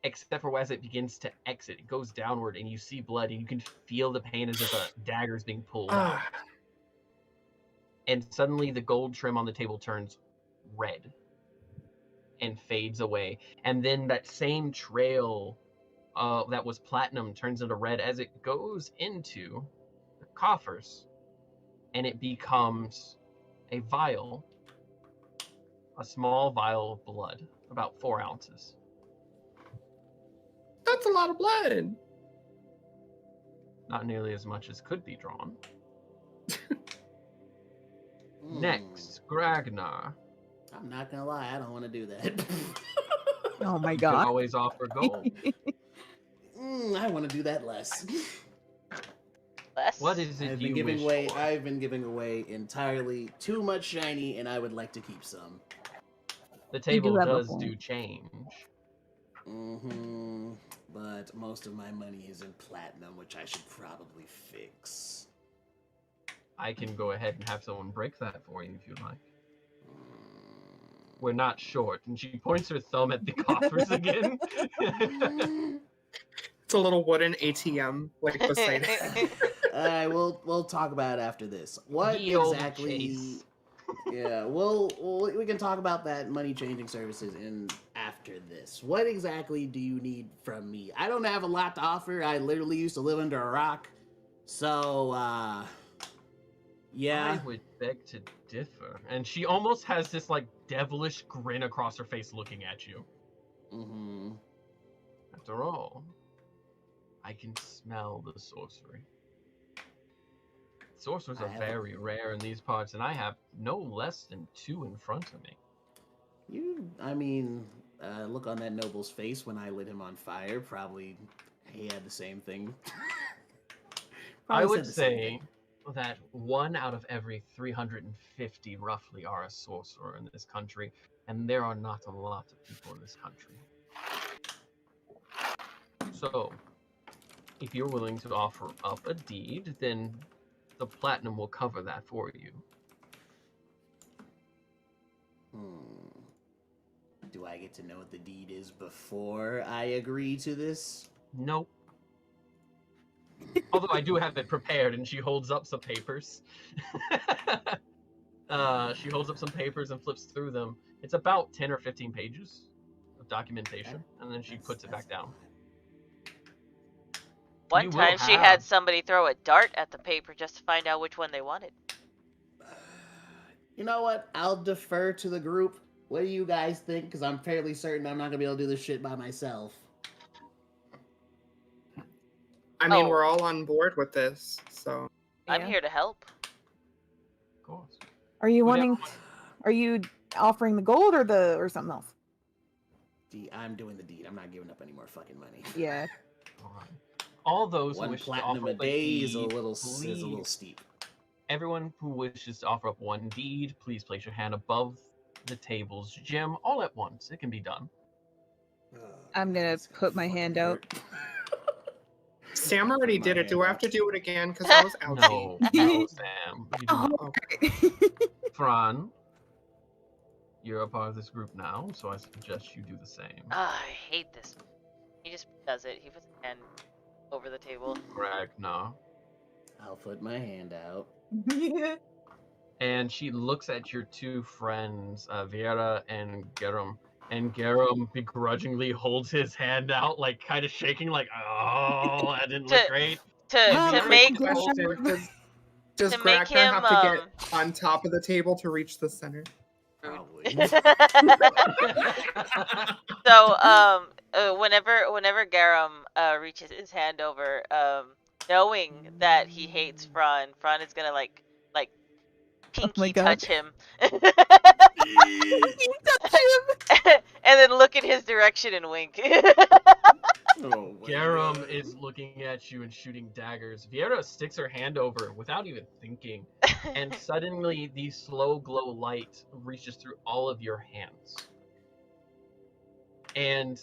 except for as it begins to exit. It goes downward, and you see blood, and you can feel the pain as if a dagger is being pulled out. And suddenly, the gold trim on the table turns red and fades away. And then that same trail that was platinum turns into red as it goes into the coffers, and it becomes a vial, a small vial of blood, about 4 ounces. That's a lot of blood. Not nearly as much as could be drawn. Hmm. Next, Gragnar. I'm not gonna lie, I don't want to do that. Oh my You can god. always offer gold. I want to do that less. Less. What is it I've you been giving wish away. for? I've been giving away entirely too much shiny, and I would like to keep some. The table have a does point. do change. Mm-hmm. But most of my money is in platinum, which I should probably fix. I can go ahead and have someone break that for you if you'd like. Mm. We're not short. And she points her thumb at the coffers again. It's a little wooden ATM, like beside it. We'll talk about it after this. What Ye olde exactly? chase. Yeah, we can talk about that money changing services in after this. What exactly do you need from me? I don't have a lot to offer. I literally used to live under a rock, so yeah. I would beg to differ. And she almost has this like devilish grin across her face looking at you. Mm-hmm. After all, I can smell the sorcery. Sorcerers I are have- very rare in these parts, and I have no less than 2 in front of me. Look on that noble's face when I lit him on fire. Probably he had the same thing. I Probably would said the same say thing. that 1 out of every 350 roughly are a sorcerer in this country, and there are not a lot of people in this country. So, if you're willing to offer up a deed, then the platinum will cover that for you. Do I get to know what the deed is before I agree to this? Nope. Although I do have it prepared, and she holds up some papers. She holds up some papers and flips through them. It's about 10 or 15 pages of documentation, and then she puts it back down. One You will time she had have- somebody throw a dart at the paper just to find out which one they wanted. You know what? I'll defer to the group. What do you guys think? Because I'm fairly certain I'm not gonna be able to do this shit by myself. I mean, Oh. we're all on board with this, so. I'm Yeah. here to help. Of course. Are you Would wanting? everyone- Are you offering the gold or something else? I'm doing the deed. I'm not giving up any more fucking money. Yeah. Alright. All those who One wish to platinum offer a up day is a deed, little please- steep. Everyone who wishes to offer up one deed, please place your hand above the table's gem all at once. It can be done. I'm gonna put my hand out. Sam already My did it. Do I have to hand. do it again? Because I was outie. No, Sam. You do not. Oh. Fran, you're a part of this group now, so I suggest you do the same. Ah, I hate this. He just does it. He puts his hand over the table. Ragnar. I'll put my hand out. And she looks at your 2 friends, Vera and Gerum. And Gerum begrudgingly holds his hand out, like kind of shaking, like, oh, that didn't look To- great. To Quick make question, does to make Graknar him have to get on top of the table to reach the center? Probably. So whenever Garum reaches his hand over, knowing that he hates Fran is gonna like pinky God. touch him. And then look in his direction and wink. Oh, my Garum God. is looking at you and shooting daggers. Viera sticks her hand over without even thinking, and suddenly the slow glow light reaches through all of your hands. And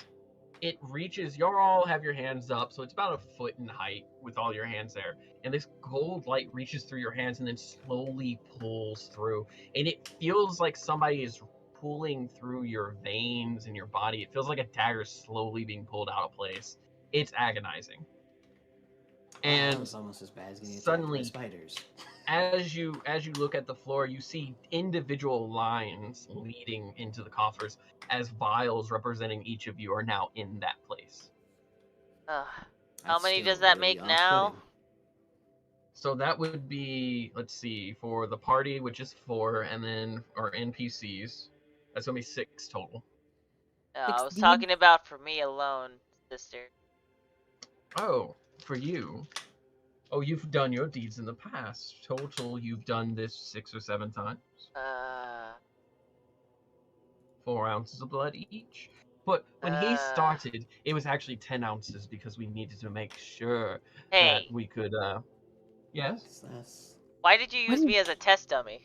it reaches, you all have your hands up, so it's about a foot in height with all your hands there. And this gold light reaches through your hands and then slowly pulls through. And it feels like somebody is pulling through your veins and your body. It feels like a dagger slowly being pulled out of place. It's agonizing. That And was almost as bad as getting attacked suddenly- by spiders. as you look at the floor, you see individual lines leading into the coffers as vials representing each of you are now in that place. Ugh. How That's many still does that really make now? off-putting. So that would be, let's see, for the party, which is 4, and then our NPCs, that's gonna be 6 total. I was 16? talking about for me alone, sister. Oh, for you. Oh, you've done your deeds in the past. Total, you've done this 6 or 7 times. 4 ounces of blood each. But when he started, it was actually 10 ounces because we needed to make sure that Hey, we could, yes? That's why did you use me as a test dummy?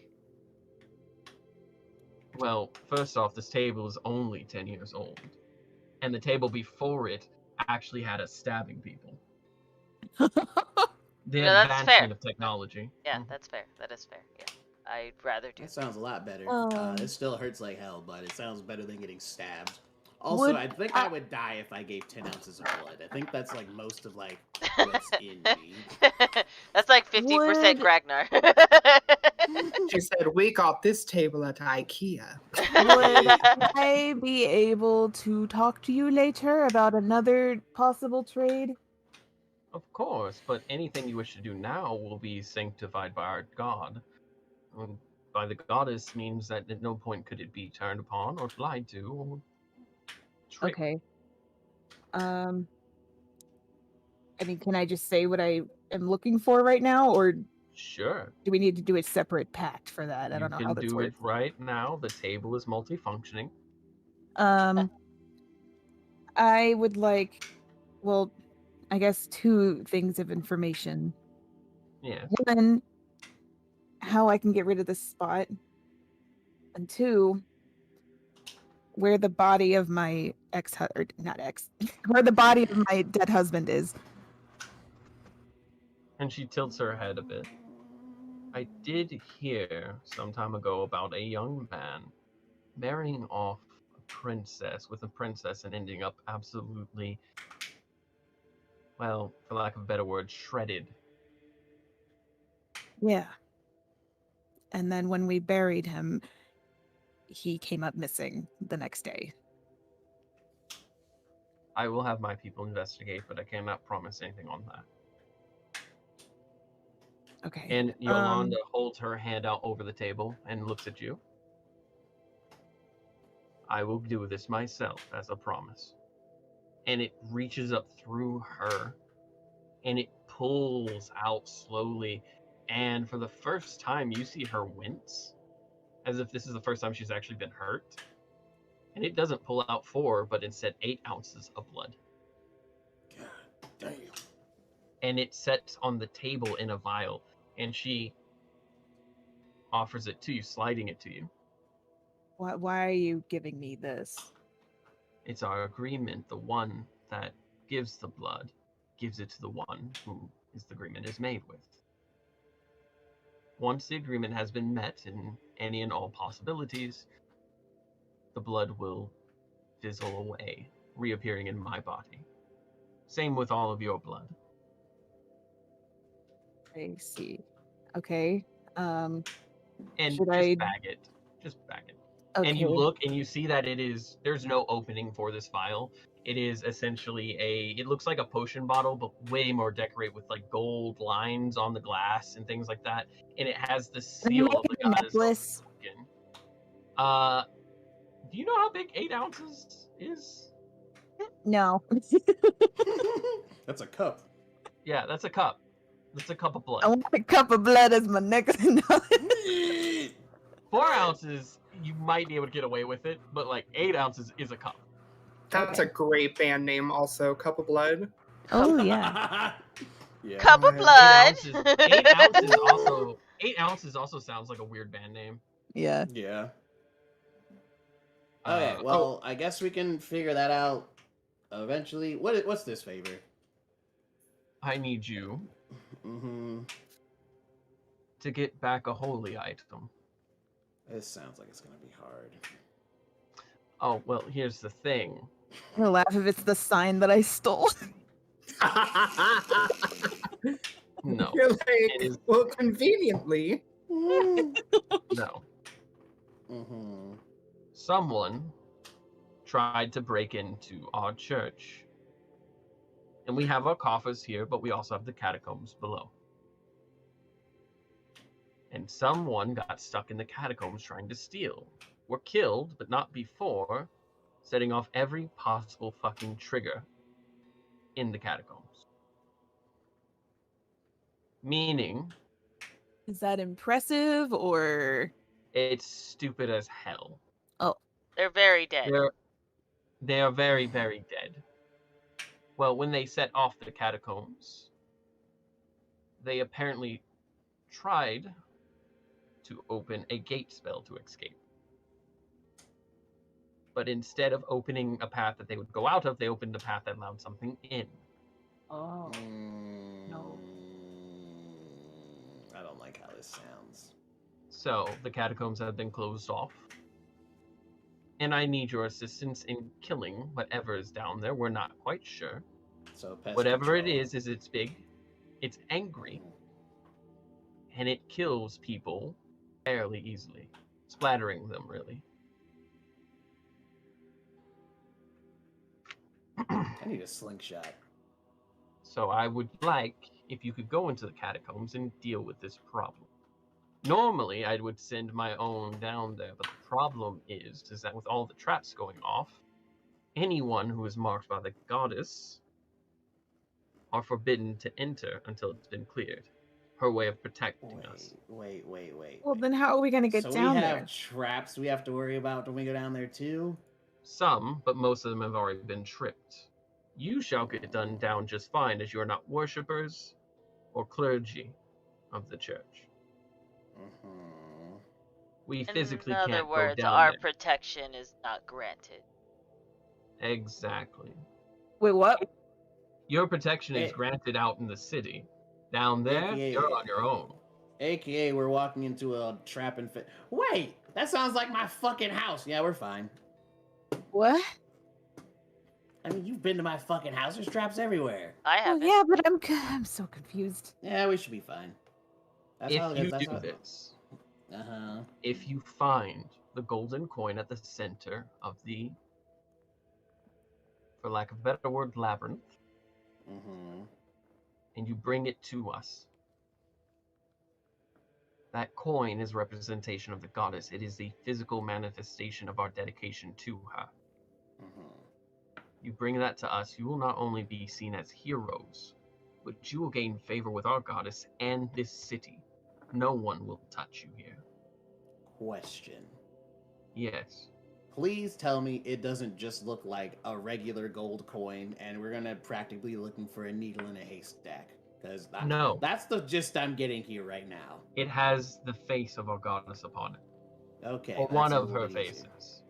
Well, first off, this table is only 10 years old. And the table before it actually had us stabbing people. The No, that's advancement fair. of technology. Yeah, Mhm. that's fair. That is fair. Yeah, I'd rather do. That sounds a lot better. Um, It still hurts like hell, but it sounds better than getting stabbed. Also, Would- I think I would die if I gave 10 ounces of blood. I think that's like most of like what's in me. That's like 50% Would- Gragnar. She said, "We got this table at IKEA." Would I be able to talk to you later about another possible trade? Of course, but anything you wish to do now will be sanctified by our god. By the goddess means that at no point could it be turned upon or lied to or tricked. Okay. I mean, can I just say what I am looking for right now, or Sure. do we need to do a separate pact for that? I don't know You how can this do it works. right now. The table is multifunctioning. I would like, well, I guess 2 things of information. Yes. 1, how I can get rid of this spot, and 2, where the body of my or not ex, where the body of my dead husband is. And she tilts her head a bit. I did hear some time ago about a young man marrying off a princess with a princess and ending up absolutely, well, for lack of a better word, shredded. Yeah. And then when we buried him, he came up missing the next day. I will have my people investigate, but I cannot promise anything on that. Okay. And Yolanda holds her hand out over the table and looks at you. I will do this myself, as a promise. And it reaches up through her, and it pulls out slowly. And for the first time, you see her wince, as if this is the first time she's actually been hurt. And it doesn't pull out 4, but instead 8 ounces of blood. God damn. And it sets on the table in a vial, and she offers it to you, sliding it to you. Why are you giving me this? It's our agreement. The one that gives the blood gives it to the one who the agreement is made with. Once the agreement has been met in any and all possibilities, the blood will fizzle away, reappearing in my body. Same with all of your blood. I see. Okay. And should just I bag it. Just bag it. Okay. And you look and you see that there's no opening for this vial. It is essentially it looks like a potion bottle, but way more decorated with like gold lines on the glass and things like that. And it has the seal of the goddess. Necklace. Do you know how big 8 ounces is? No. That's a cup. Yeah, that's a cup. That's a cup of blood. I want a cup of blood as my next. 4 ounces, you might be able to get away with it, but like 8 ounces is a cup. That's a great band name, also. Cup of Blood. Oh yeah. Yeah. Cup of Eight blood. 8 ounces also sounds like a weird band name. Yeah. Yeah. Okay, well, I guess we can figure that out eventually. What's this favor? I need you Mm-hmm. to get back a holy item. This sounds like it's gonna be hard. Oh, well, here's the thing. I'm gonna laugh if it's the sign that I stole. No. You're like, It is- well, conveniently. No. Mm-hmm. Someone tried to break into our church. And we have our coffers here, but we also have the catacombs below. And someone got stuck in the catacombs trying to steal. Were killed, but not before, setting off every possible fucking trigger in the catacombs. Meaning, Is that impressive or? it's stupid as hell. They're very dead. They are very, very dead. Well, when they set off the catacombs, they apparently tried to open a gate spell to escape. But instead of opening a path that they would go out of, they opened a path that allowed something in. Oh. No. I don't like how this sounds. So the catacombs have been closed off. And I need your assistance in killing whatever is down there. We're not quite sure. So pest Whatever it control. is it's big, it's angry, and it kills people fairly easily, splattering them, really. I need a slingshot. So I would like if you could go into the catacombs and deal with this problem. Normally, I would send my own down there, but the problem is that with all the traps going off, anyone who is marked by the goddess are forbidden to enter until it's been cleared. Her way of protecting us. Wait. Well, then how are we gonna get so down we have there? traps we have to worry about when we go down there too? Some, but most of them have already been tripped. You shall get done down just fine, as you are not worshippers or clergy of the church. Mm-hmm. We In physically other can't words, go down our there. protection is not granted. Exactly. Wait, what? Your protection is Eh. granted out in the city. Down there, Yeah. you're on your own. AKA, we're walking into a trap and fit. Wait, that sounds like my fucking house. Yeah, we're fine. What? I mean, you've been to my fucking house. There's traps everywhere. I Oh haven't. yeah, but I'm so confused. Yeah, we should be fine. That's If how you that's do this, Uh-huh. if you find the golden coin at the center of the, for lack of a better word, labyrinth, Mm-hmm. and you bring it to us, that coin is representation of the goddess. It is the physical manifestation of our dedication to her. Mm-hmm. You bring that to us, you will not only be seen as heroes, but you will gain favor with our goddess and this city. No one will touch you here. Question. Yes. Please tell me it doesn't just look like a regular gold coin and we're gonna practically looking for a needle in a haystack. Because No. that's the gist I'm getting here right now. It has the face of our goddess upon it. Okay. Or that's one a of little her bit easier. faces.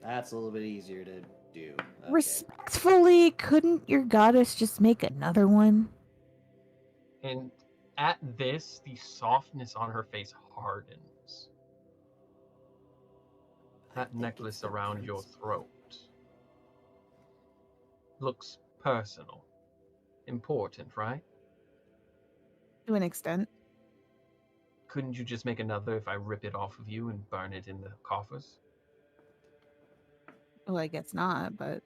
That's a little bit easier to do. Okay. Respectfully, couldn't your goddess just make another one? And at this, the softness on her face hardens. I That think necklace it's the around your principle. throat looks personal. Important, right? To an extent. Couldn't you just make another if I rip it off of you and burn it in the coffers? Well, I guess not, but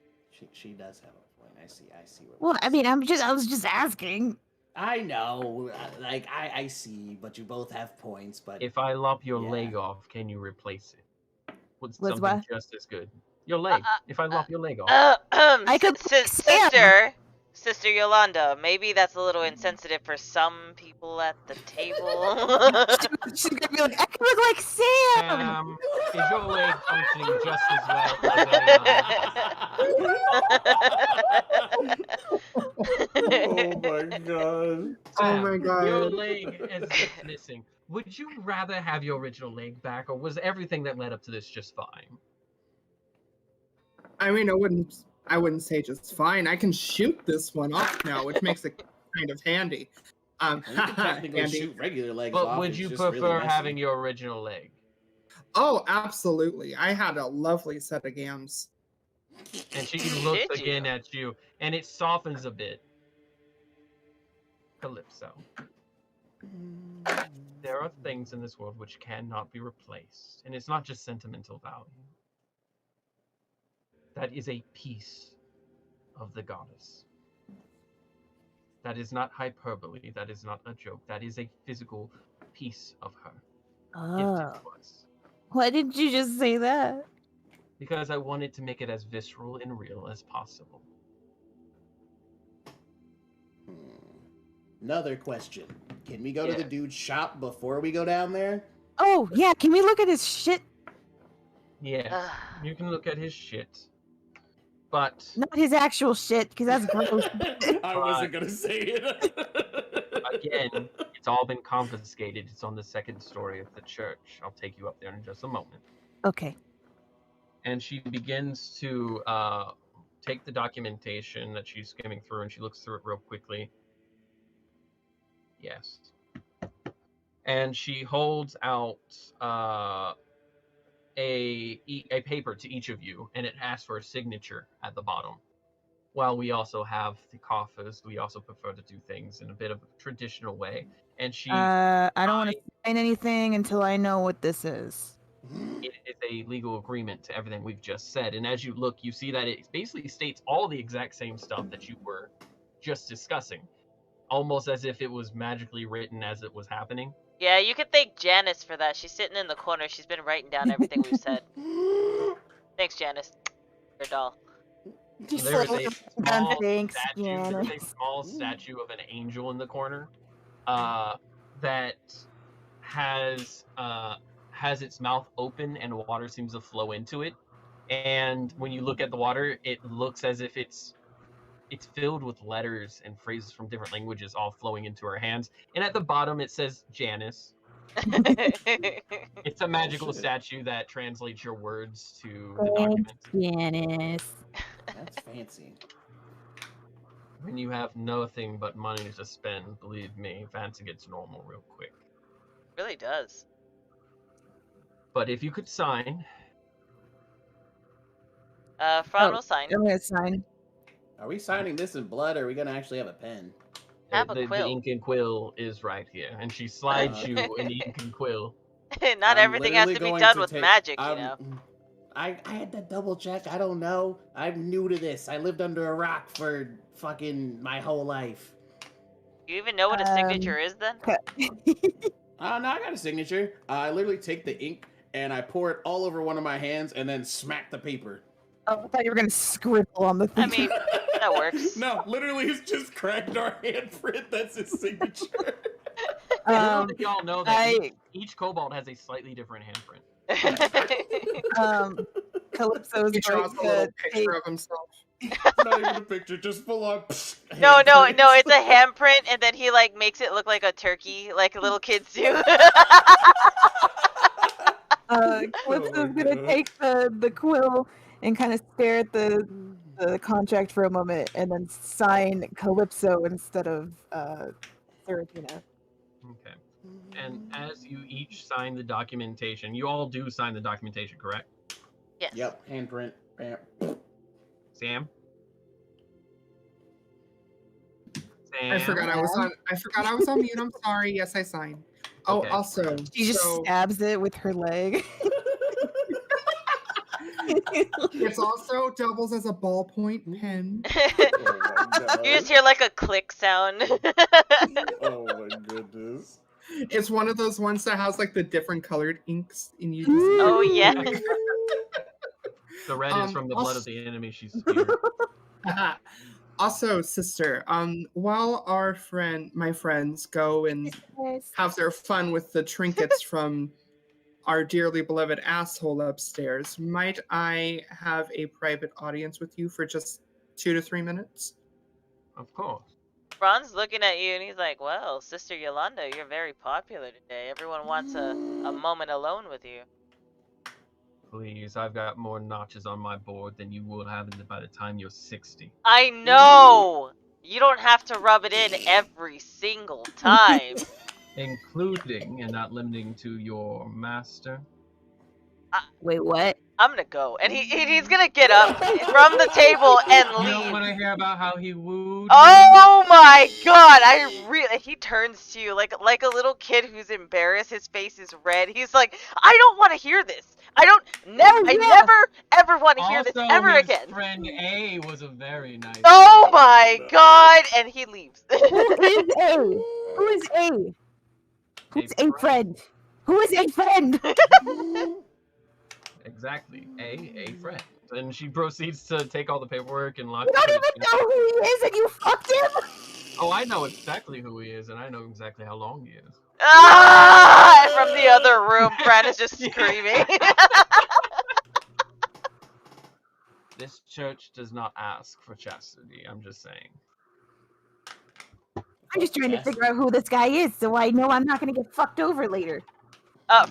She does have a point. I see what. well, you're I mean, saying. I was just asking. I know. Like I see, but you both have points. But If I lop your Yeah. leg off, can you replace it with With something what? just as good? Your leg. If I lop your leg off. I could Sam. Sister Yolanda, maybe that's a little insensitive for some people at the table. She's gonna be like, I can look like Sam. Is your leg functioning just as well as oh my god. Oh my god. Your leg is missing. Would you rather have your original leg back, or was everything that led up to this just fine? I mean, I wouldn't say just fine. I can shoot this one off now, which makes it kind of handy. You can technically handy. shoot regular legs But off. would it's you just really prefer messy. having your original leg? Oh, absolutely. I had a lovely set of gams. And she looks Did again you? at you, and it softens a bit. Calypso. There are things in this world which cannot be replaced, and it's not just sentimental value. That is a piece of the goddess. That is not hyperbole. That is not a joke. That is a physical piece of her. Oh, Gifted to us. why didn't you just say that? Because I wanted to make it as visceral and real as possible. Another question. Can we go to the Yes. dude's shop before we go down there? Oh yeah, can we look at his shit? Yes, you can look at his shit. But Not his actual shit, because that's gross. I wasn't gonna say it. again, it's all been confiscated. It's on the second story of the church. I'll take you up there in just a moment. Okay. And she begins to take the documentation that she's skimming through, and she looks through it real quickly. Yes. And she holds out a paper to each of you, and it asks for a signature at the bottom. While we also have the coffers, we also prefer to do things in a bit of a traditional way. And she, I don't want to sign anything until I know what this is. it is a legal agreement to everything we've just said. And as you look, you see that it basically states all the exact same stuff that you were just discussing, almost as if it was magically written as it was happening. Yeah, you can thank Janice for that. She's sitting in the corner. She's been writing down everything we've said. Thanks, Janice. Your doll. Just There is slowly a walking down, small thanks, statue. There's a Janice. small statue of an angel in the corner, that has its mouth open and water seems to flow into it. And when you look at the water, it looks as if it's filled with letters and phrases from different languages all flowing into her hands. And at the bottom it says Janice. It's a magical statue that translates your words to the Thanks, document. Janice. That's fancy. When you have nothing but money to spend, believe me, fancy gets normal real quick. Really does. But if you could sign, Fran will sign. I'm gonna sign. Are we signing this in blood, or are we gonna actually have a pen? Have a the quill. ink and quill is right here, and she slides you an ink and quill. Not I'm everything has to literally be going done to with take- magic, you know. I had to double check. I don't know. I'm new to this. I lived under a rock for fucking my whole life. You even know what a signature is then? No, I got a signature. I literally take the ink and I pour it all over one of my hands and then smack the paper. Oh, I thought you were gonna scribble on the thing. I mean, that works. No, literally, it's just Cragnar handprint. That's his signature. Little did y'all know that I- each kobold has a slightly different handprint. Calypso's He draws going a little to take. picture of himself. Not even a picture, just full on. No, handprint. it's a handprint, and then he like makes it look like a turkey, like little kids do. Calypso's Oh my gonna God. take the quill and kind of stare at the contract for a moment, and then sign Calypso instead of Serafina. Okay. And as you each sign the documentation, you all do sign the documentation, correct? Yes. Yep, handprint. Bam. Sam? I forgot I was on mute. I'm sorry. Yes, I signed. Oh, Okay. also, She just so stabs it with her leg. it's also doubles as a ballpoint pen. You just hear like a click sound. Oh my goodness. It's one of those ones that has like the different colored inks, and you. Oh yeah. The red is from the blood of the enemy she's speared. Also, sister, while my friends go and have their fun with the trinkets from our dearly beloved asshole upstairs, might I have a private audience with you for just 2 to 3 minutes? Of course. Ron's looking at you and he's like, well, Sister Yolanda, you're very popular today. Everyone wants a moment alone with you. Please, I've got more notches on my board than you will have by the time you're 60. I know! You don't have to rub it in every single time. Including and not limiting to your master. Wait, what? I'm gonna go. And he's gonna get up from the table and You don't want leave. to hear about how he wooed Oh my god! He turns to you like a little kid who's embarrassed. His face is red. He's like, I don't want to hear this. I never ever want to hear this Also, ever his again. friend A was a very nice Oh my god! And he leaves. Who is A? Who is A? Who's A friend? Who is A friend? Exactly. A friend. And she proceeds to take all the paperwork and lock You don't it. even know who he is, and you fucked him. Oh, I know exactly who he is, and I know exactly how long he is. Ah! From the other room, Fran is just screaming. This church does not ask for chastity, I'm just saying. I'm just trying to figure out who this guy is, so I know I'm not gonna get fucked over later.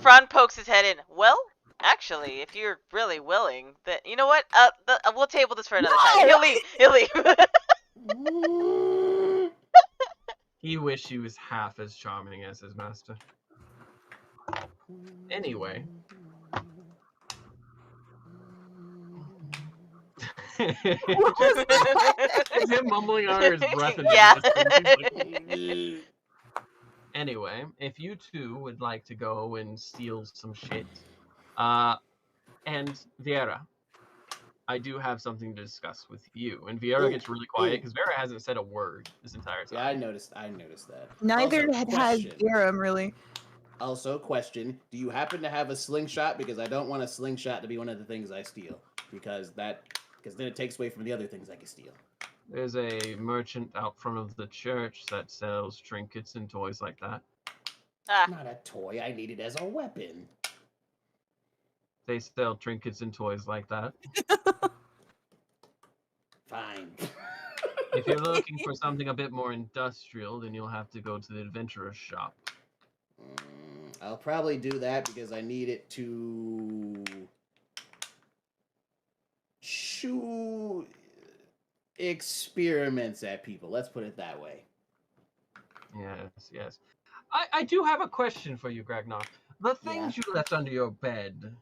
Fran pokes his head in. Well, actually, if you're really willing, then you know what? We'll table this for another time. He'll leave. He'll leave. He wished he was half as charming as his master. Anyway. Is him mumbling under his breath? And Yeah. Anyway, if you two would like to go and steal some shit, and Viera, I do have something to discuss with you. And Viera gets really quiet because Viera hasn't said a word this entire time. Yeah, I noticed that. Neither Also, has question. Garum, really. Also, question: do you happen to have a slingshot? Because I don't want a slingshot to be one of the things I steal, because that because then it takes away from the other things I can steal. There's a merchant out front of the church that sells trinkets and toys like that. Ah, Not a toy. I need it as a weapon. They sell trinkets and toys like that. Fine. If you're looking for something a bit more industrial, then you'll have to go to the adventurer's shop. I'll probably do that because I need it to shoot experiments at people. Let's put it that way. Yes, yes. I do have a question for you, Gragnar. The things you left under your bed.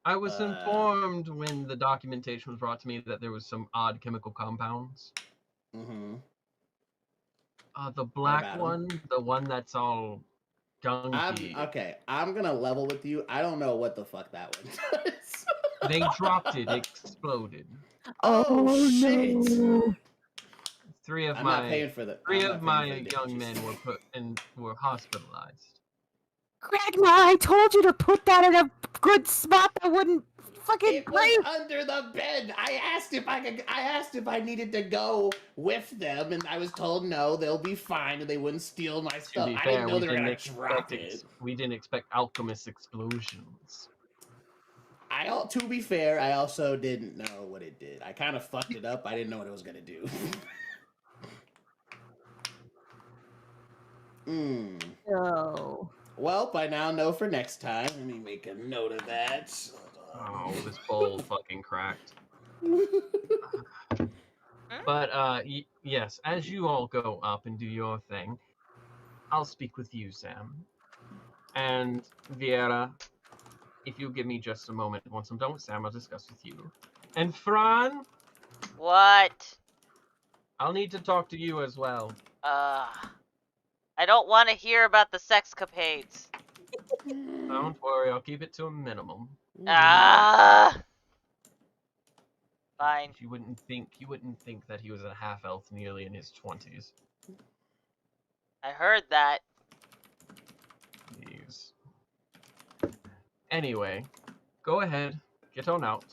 I was informed when the documentation was brought to me that there was some odd chemical compounds. Mm-hmm. The black one, the one that's all gunky. Okay, I'm gonna level with you. I don't know what the fuck that one does. They dropped it, it exploded. Oh, shit! no. Three of I'm my not paying for the. three I'm not of paying my for the young damages. men were hospitalized. Ragnar, I told you to put that in a good spot that wouldn't fucking It break. was under the bed. I asked if I needed to go with them, and I was told no, they'll be fine, and they wouldn't steal my To stuff. be I fair, didn't know we they were didn't gonna drop expect it. we didn't expect alchemist explosions. To be fair, I also didn't know what it did. I kind of fucked it up. I didn't know what it was gonna do. No. Well, I now know for next time. Let me make a note of that. Oh, this bowl fucking cracked. But yes, as you all go up and do your thing, I'll speak with you, Sam. And Viera, if you'll give me just a moment, once I'm done with Sam, I'll discuss with you. And Fran, what? I'll need to talk to you as well. I don't want to hear about the sexcapades. Don't worry, I'll keep it to a minimum. Ah. Fine. You wouldn't think that he was a half elf nearly in his 20s. I heard that. Jeez. Anyway, go ahead, get on out.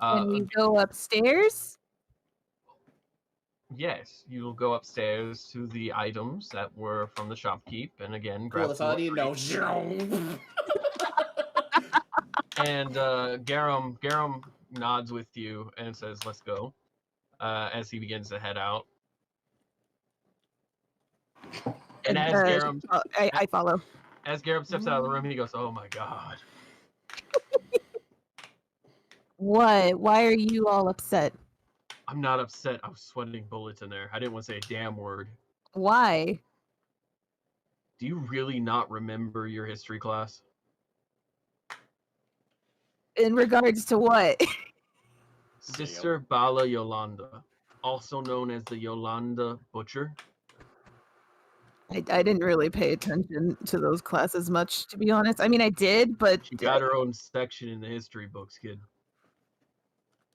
Can we go upstairs? Yes, you'll go upstairs to the items that were from the shopkeep, and again, grab Cool, that's all I some need to know. And Garum nods with you and says, "Let's go." As he begins to head out, and as Garum, I follow. As Garum steps out of the room, he goes, "Oh my god." What? Why are you all upset? I'm not upset. I was sweating bullets in there. I didn't want to say a damn word. Why? Do you really not remember your history class? In regards to what? Sister Bala Yolanda, also known as the Yolanda Butcher. I didn't really pay attention to those classes much, to be honest. I mean, I did, but She got her own section in the history books, kid.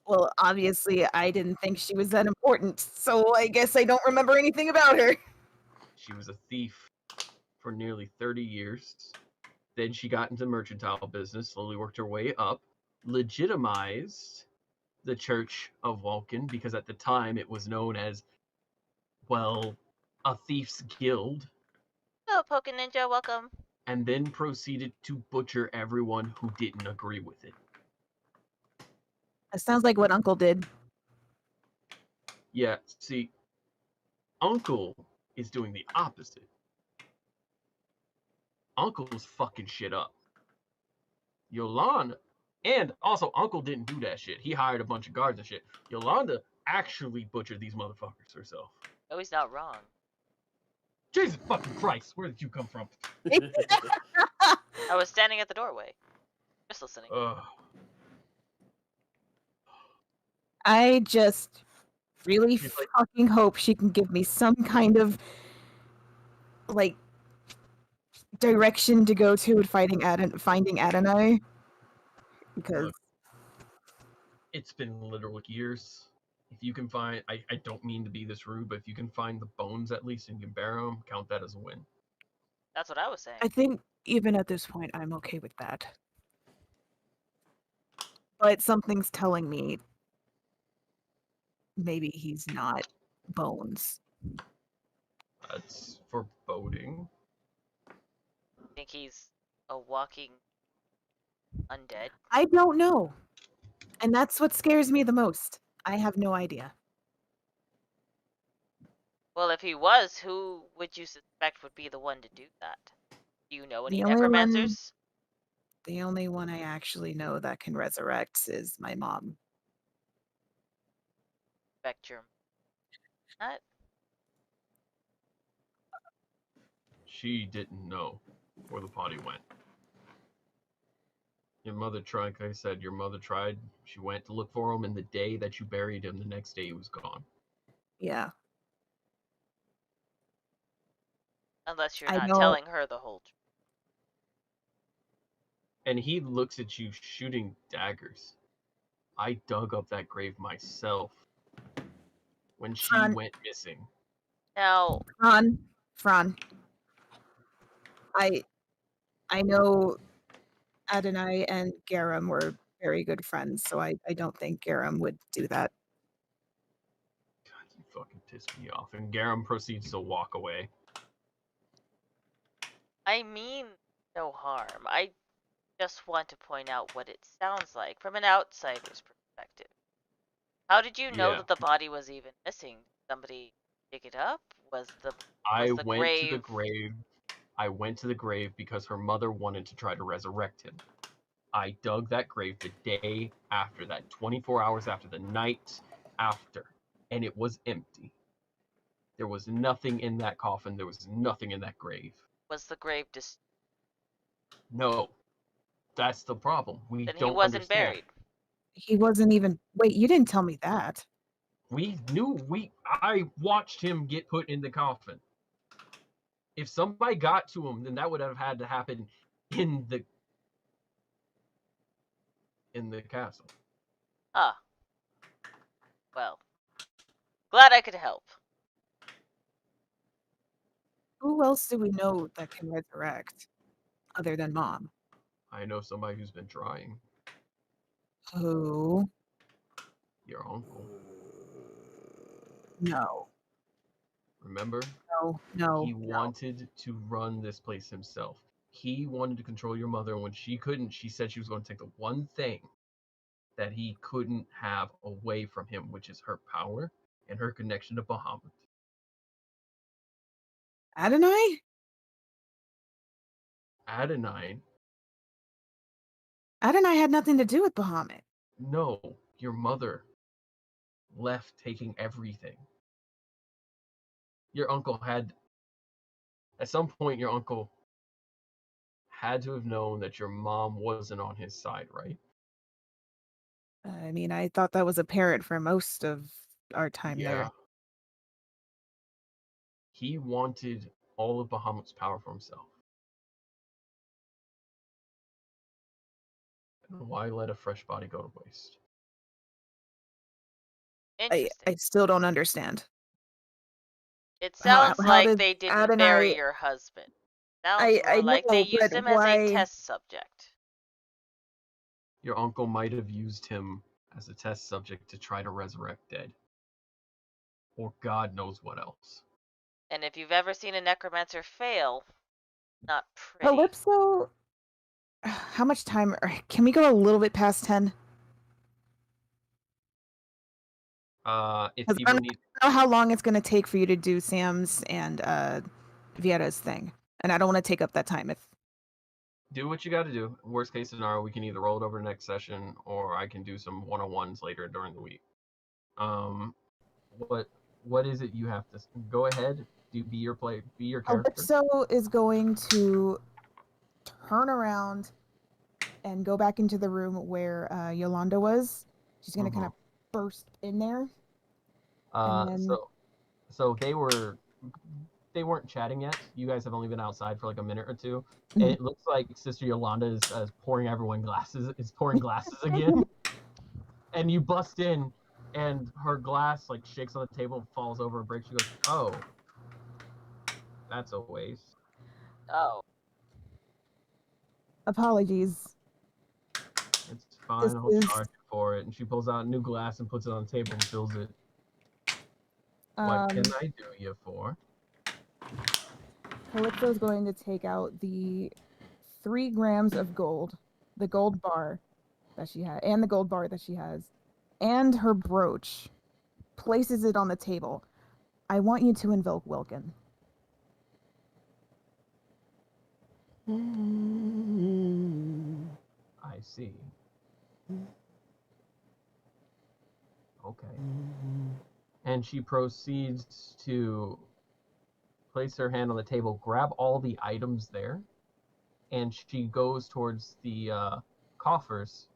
well, obviously, I didn't think she was that important, so I guess I don't remember anything about her. She was a thief for nearly 30 years. Then she got into mercantile business, slowly worked her way up, legitimized the Church of Vulcan, because at the time it was known as, well, a thief's guild. Oh, Poke Ninja, welcome. And then proceeded to butcher everyone who didn't agree with it. That sounds like what Uncle did. Yeah, see, Uncle is doing the opposite. Uncle's fucking shit up. Yolanda, and also Uncle didn't do that shit. He hired a bunch of guards and shit. Yolanda actually butchered these motherfuckers herself. Oh, he's not wrong. Jesus fucking Christ, where did you come from? I was standing at the doorway. Just listening. I just really fucking hope she can give me some kind of, like, direction to go to with finding Adonai. Because it's been literal years. If you can find, I don't mean to be this rude, but if you can find the bones at least and you can bury them, count that as a win. That's what I was saying. I think even at this point, I'm okay with that. but something's telling me maybe he's not Bones. That's foreboding. Think he's a walking undead? I don't know. And that's what scares me the most. I have no idea. Well, if he was, who would you suspect would be the one to do that? Do you know any The only one- necromancers? The only one I actually know that can resurrect is my mom. Spectrum. Not. She didn't know where the body went. Your mother tried, like I said, your mother tried. She went to look for him, and the day that you buried him, the next day he was gone. Yeah. Unless you're I not know- telling her the whole truth. And he looks at you shooting daggers. I dug up that grave myself when she Fran. went missing. Now, Fran. I know Adonai and Garam were very good friends, so I don't think Garam would do that. God, you fucking pissed me off. And Garam proceeds to walk away. I mean no harm. I just want to point out what it sounds like from an outsider's perspective. How did you know Yeah. that the body was even missing? Somebody dig it up? I the went to the grave- grave. I went to the grave because her mother wanted to try to resurrect him. I dug that grave the day after that, 24 hours after, the night after, and it was empty. There was nothing in that coffin. There was nothing in that grave. Was the grave No, that's the problem. We then he don't wasn't understand. buried. He wasn't even. Wait, you didn't tell me that. We knew. I watched him get put in the coffin. If somebody got to him, then that would have had to happen in the castle. Ah. Well. Glad I could help. Who else do we know that can resurrect other than Mom? I know somebody who's been trying. Who? Your uncle. No. Remember? No. He wanted to run this place himself. He wanted to control your mother, and when she couldn't, she said she was going to take the one thing that he couldn't have away from him, which is her power and her connection to Bahamut. Adonai? Adonai, Adonai had nothing to do with Bahamut. no, your mother left taking everything. Your uncle had, at some point, your uncle had to have known that your mom wasn't on his side, right? I mean, I thought that was apparent for most of our time there. He wanted all of Bahamut's power for himself. And why let a fresh body go to waste? Interesting. I still don't understand. It How- sounds how like did they didn't Adonai- bury your husband. Sounds I more like they know, used but him as why- a test subject. Your uncle might have used him as a test subject to try to resurrect dead. Or God knows what else. And if you've ever seen a necromancer fail, not pretty. Calypso, how much time? Can we go a little bit past 10? If 'Cause people I'm- need, I don't know how long it's going to take for you to do Sam's and Vietta's thing. And I don't want to take up that time. do what you got to do. Worst case scenario, we can either roll it over to next session, or I can do some one-on-ones later during the week. What is it you have to go ahead? Be your character. Calypso is going to turn around and go back into the room where Yolanda was. She's going to kind of burst in there. and then- So they weren't chatting yet. You guys have only been outside for like a minute or two. Mhm. And it looks like Sister Yolanda is pouring everyone glasses. Is pouring glasses again. And you bust in, and her glass like shakes on the table, falls over, and breaks. She goes, "Oh, that's a waste." Oh. Apologies. It's fine. This I'll is- charge you for it. And she pulls out a new glass and puts it on the table and fills it. What can I do you for? Calypso's going to take out the 3 grams of gold, the gold bar that she had, and the gold bar that she has, and her brooch, places it on the table. I want you to invoke Wilkin. I see. Okay. And she proceeds to place her hand on the table, grab all the items there, and she goes towards the coffers.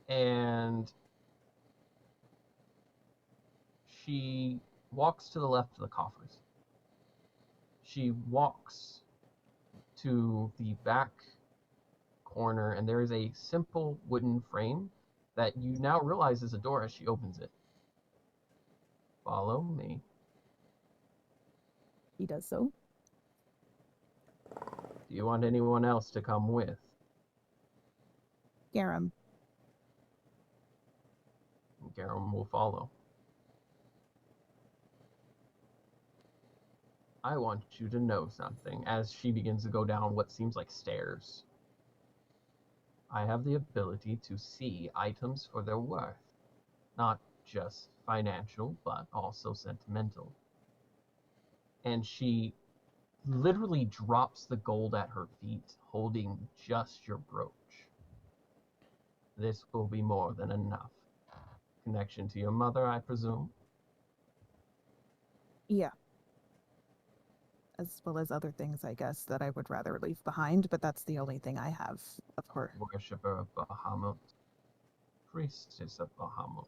And she walks to the left of the coffers. She walks to the back corner, and there is a simple wooden frame that you now realize is a door as she opens it. Follow me. He does so. Do you want anyone else to come with? Garum. Garum will follow. I want you to know something as she begins to go down what seems like stairs. I have the ability to see items for their worth, not just financial, but also sentimental. And she literally drops the gold at her feet, holding just your brooch. This will be more than enough. Connection to your mother, I presume? Yeah. As well as other things, I guess, that I would rather leave behind, but that's the only thing I have of her. Worshipper of Bahamut, priestess of Bahamut,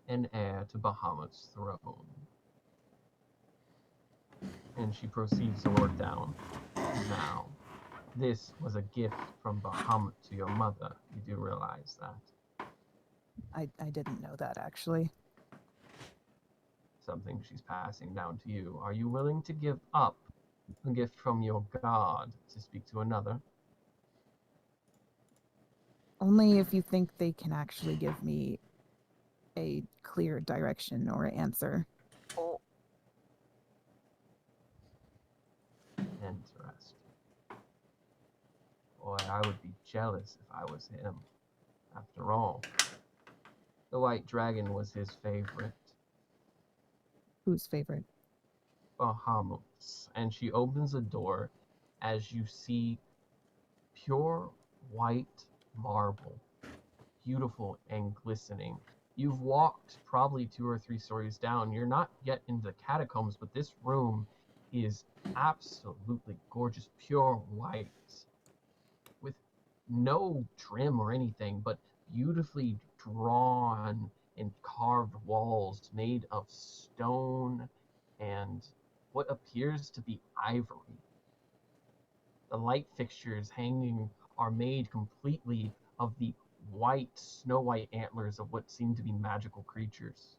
and heir to Bahamut's throne. And she proceeds to work down. Now, this was a gift from Bahamut to your mother. You do realize that. I didn't know that, actually. Something she's passing down to you. Are you willing to give up a gift from your god to speak to another? Only if you think they can actually give me a clear direction or answer. Oh, Interesting. Boy, I would be jealous if I was him. After all, the white dragon was his favorite. Whose favorite? Bahamut's. And she opens the door as you see pure white marble, beautiful and glistening. You've walked probably 2 or 3 stories down. You're not yet in the catacombs, but this room is absolutely gorgeous, pure white, with no trim or anything, but beautifully drawn and carved walls made of stone and what appears to be ivory. The light fixtures hanging are made completely of the white, snow white antlers of what seem to be magical creatures,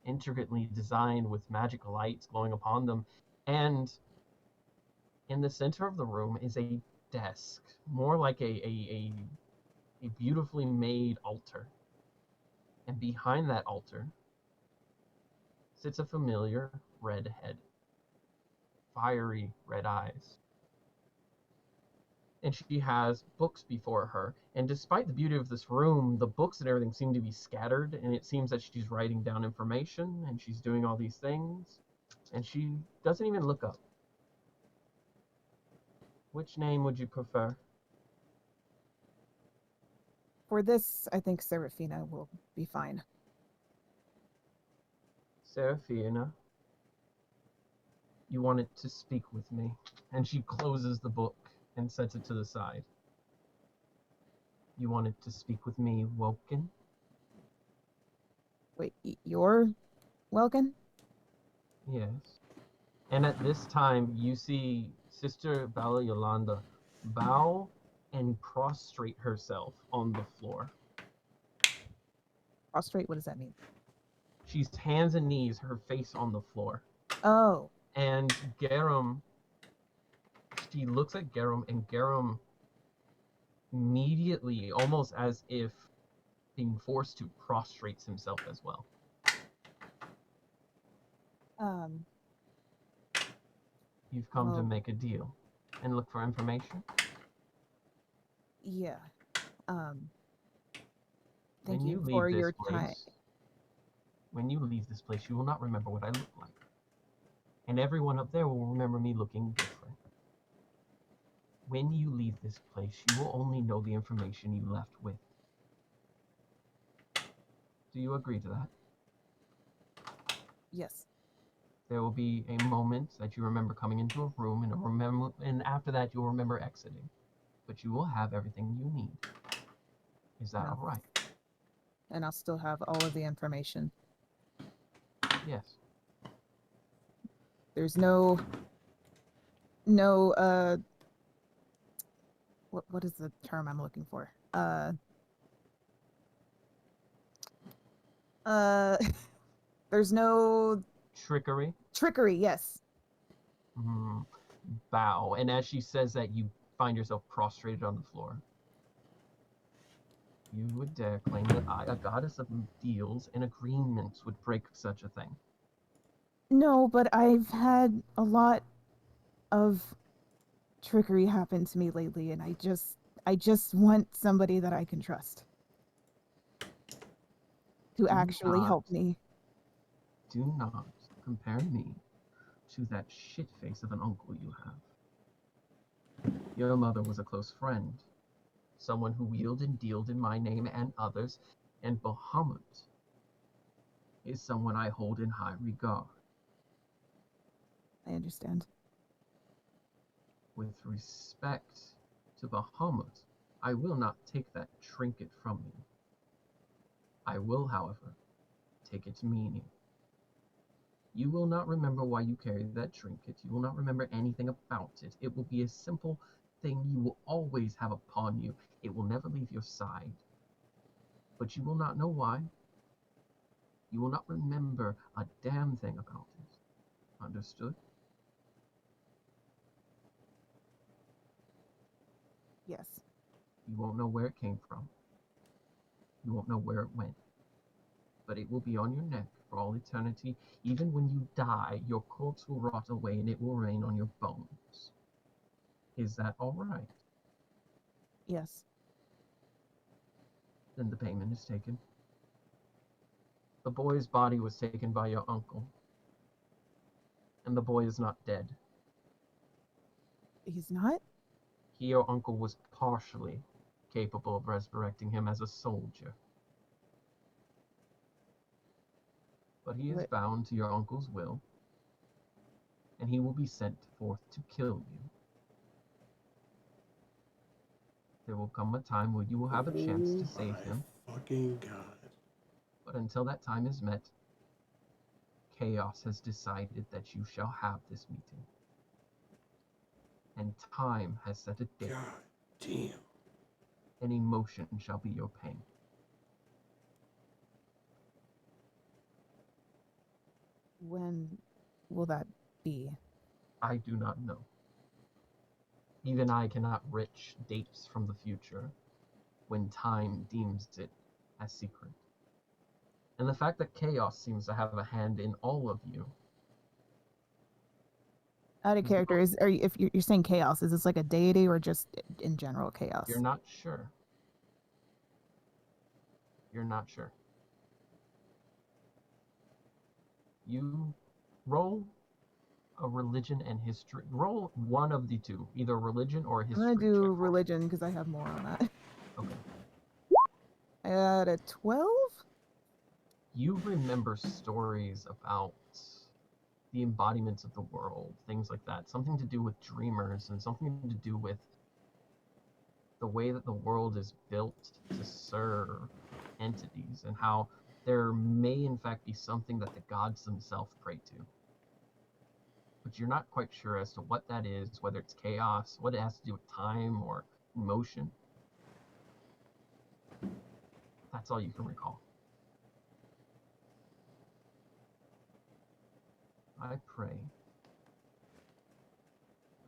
intricately designed with magical lights glowing upon them. And in the center of the room is a desk, more like a beautifully made altar. And behind that altar sits a familiar red head, fiery red eyes. And she has books before her. And despite the beauty of this room, the books and everything seem to be scattered, and it seems that she's writing down information, and she's doing all these things, and she doesn't even look up. Which name would you prefer? For this, I think Seraphina will be fine. Seraphina, you wanted to speak with me. And she closes the book and sets it to the side. You wanted to speak with me, Woken? Wait, you're Welkin? Yes. And at this time, you see Sister Bella Yolanda bow and prostrate herself on the floor. Prostrate, what does that mean? She's hands and knees, her face on the floor. Oh, And Garum, she looks at Garum, and Garum immediately, almost as if being forced to, prostrates himself as well. Um, You've come to Well- make a deal and look for information. yeah. Thank When you you for leave your this time. place, when you leave this place, you will not remember what I look like. And everyone up there will remember me looking different. When you leave this place, you will only know the information you left with. Do you agree to that? Yes. There will be a moment that you remember coming into a room, and after that you'll remember exiting. But you will have everything you need. Is that No. all right? And I'll still have all of the information. Yes. There's what is the term I'm looking for? There's no Trickery. trickery, yes. Bow. And as she says that, you find yourself prostrated on the floor. You would dare claim that I, a goddess of deals and agreements, would break such a thing? No, but I've had a lot of trickery happen to me lately, and I just want somebody that I can trust to actually help me. Do not compare me to that shit face of an uncle you have. Your mother was a close friend, someone who wheeled and dealed in my name and others, and Bahamut is someone I hold in high regard. I understand. With respect to Bahamut, I will not take that trinket from you. I will, however, take its meaning. You will not remember why you carried that trinket. You will not remember anything about it. It will be a simple thing you will always have upon you. It will never leave your side. But you will not know why. You will not remember a damn thing about it. Understood? Yes. You won't know where it came from. You won't know where it went. But it will be on your neck for all eternity. Even when you die, your corpse will rot away and it will remain on your bones. Is that all right? Yes. Then the payment is taken. The boy's body was taken by your uncle. And the boy is not dead. He's not? He, your uncle, was partially capable of resurrecting him as a soldier. But he is What? bound to your uncle's will, and he will be sent forth to kill you. There will come a time where you will have a chance to save him. Fucking God. But until that time is met, Chaos has decided that you shall have this meeting. And time has set a date. God damn. And emotion shall be your pain. When will that be? I do not know. Even I cannot reach dates from the future when time deems it as secret. And the fact that Chaos seems to have a hand in all of you. Out of character, if you're saying chaos, is this like a deity or just in general chaos? You're not sure. You're not sure. You roll a religion and history. Roll one of the two, either religion or history. I'm gonna do check. religion because I have more on that. Okay. I got a 12. You remember stories about the embodiments of the world, things like that. Something to do with dreamers and something to do with the way that the world is built to serve entities and how there may in fact be something that the gods themselves pray to. But you're not quite sure as to what that is, whether it's chaos, what it has to do with time or emotion. That's all you can recall. I pray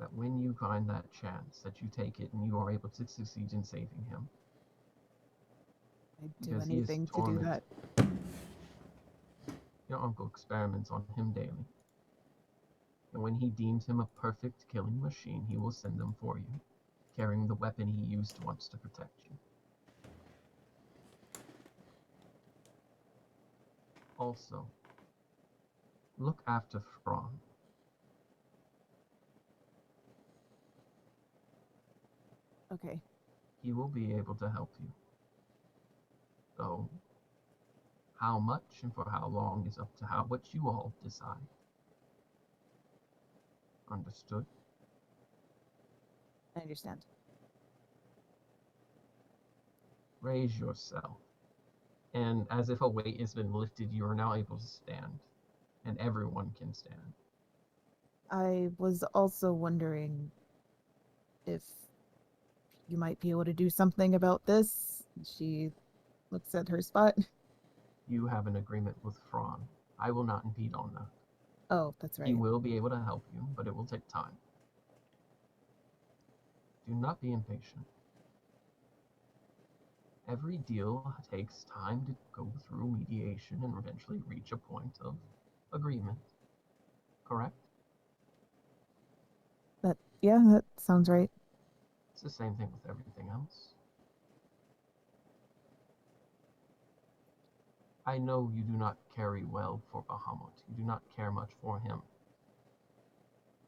that when you find that chance, that you take it and you are able to succeed in saving him. I'd do Because he is anything to do that. Your uncle experiments on him daily. And when he deems him a perfect killing machine, he will send them for you, carrying the weapon he used once to protect you. Also, look after Thrawn. Okay. He will be able to help you. Though, how much and for how long is up to what you all decide. Understood? I understand. Raise yourself. And as if a weight has been lifted, you are now able to stand. And everyone can stand. I was also wondering if you might be able to do something about this. She looks at her spot. You have an agreement with Thrawn. I will not impede on that. Oh, that's right. He will be able to help you, but it will take time. Do not be impatient. Every deal takes time to go through mediation and eventually reach a point of agreement. Correct? Yeah, that sounds right. It's the same thing with everything else. I know you do not carry well for Bahamut. You do not care much for him.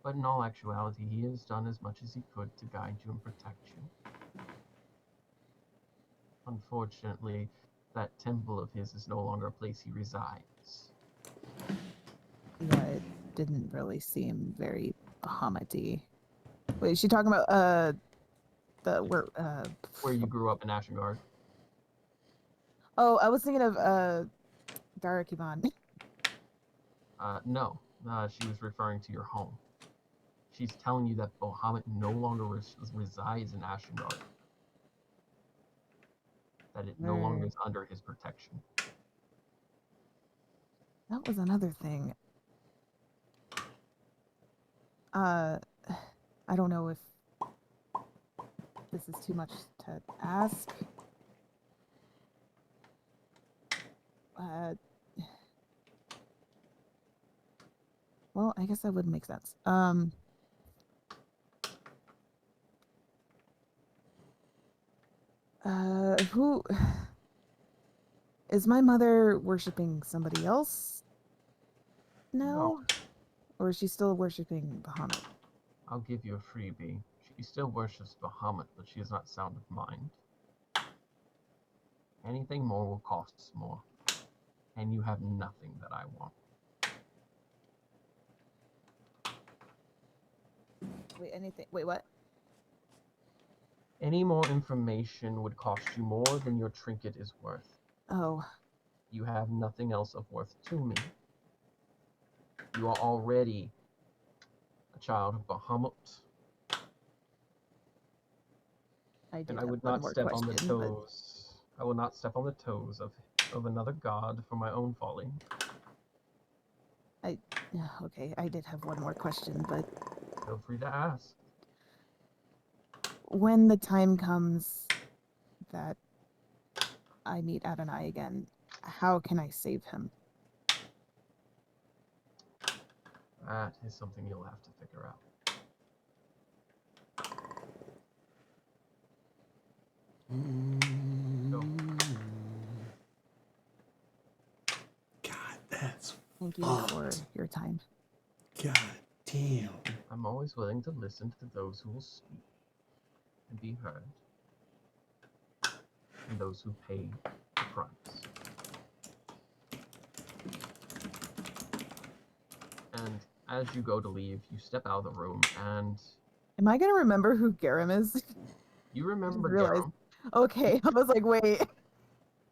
But in all actuality, he has done as much as he could to guide you and protect you. Unfortunately, that temple of his is no longer a place he resides. Yeah, it didn't really seem very Bahamut-y. Wait, is she talking about Where you grew up in Ashengard. Oh, I was thinking of Darakiban. No, she was referring to your home. She's telling you that Bahamut no longer resides in Ashengard. That it no longer is under his protection. That was another thing. I don't know if this is too much to ask. Well, I guess that would make sense. Who is my mother worshiping somebody else now? No. Or is she still worshiping Bahamut? I'll give you a freebie. She still worships Bahamut, but she is not sound of mind. Anything more will cost more. And you have nothing that I want. Wait, what? Any more information would cost you more than your trinket is worth. Oh. You have nothing else of worth to me. You are already a child of Bahamut. And I would not step on the toes. I will not step on the toes of another god for my own folly. Okay, I did have one more question, but Feel free to ask. when the time comes that I meet Adonai again, how can I save him? That is something you'll have to figure out. Go. God, that's Thank you for your time. God damn. I'm always willing to listen to those who will speak and be heard, and those who pay the price. And as you go to leave, you step out of the room, and Am I gonna remember who Garam is? you remember realize. Garam. Okay, I was like, wait.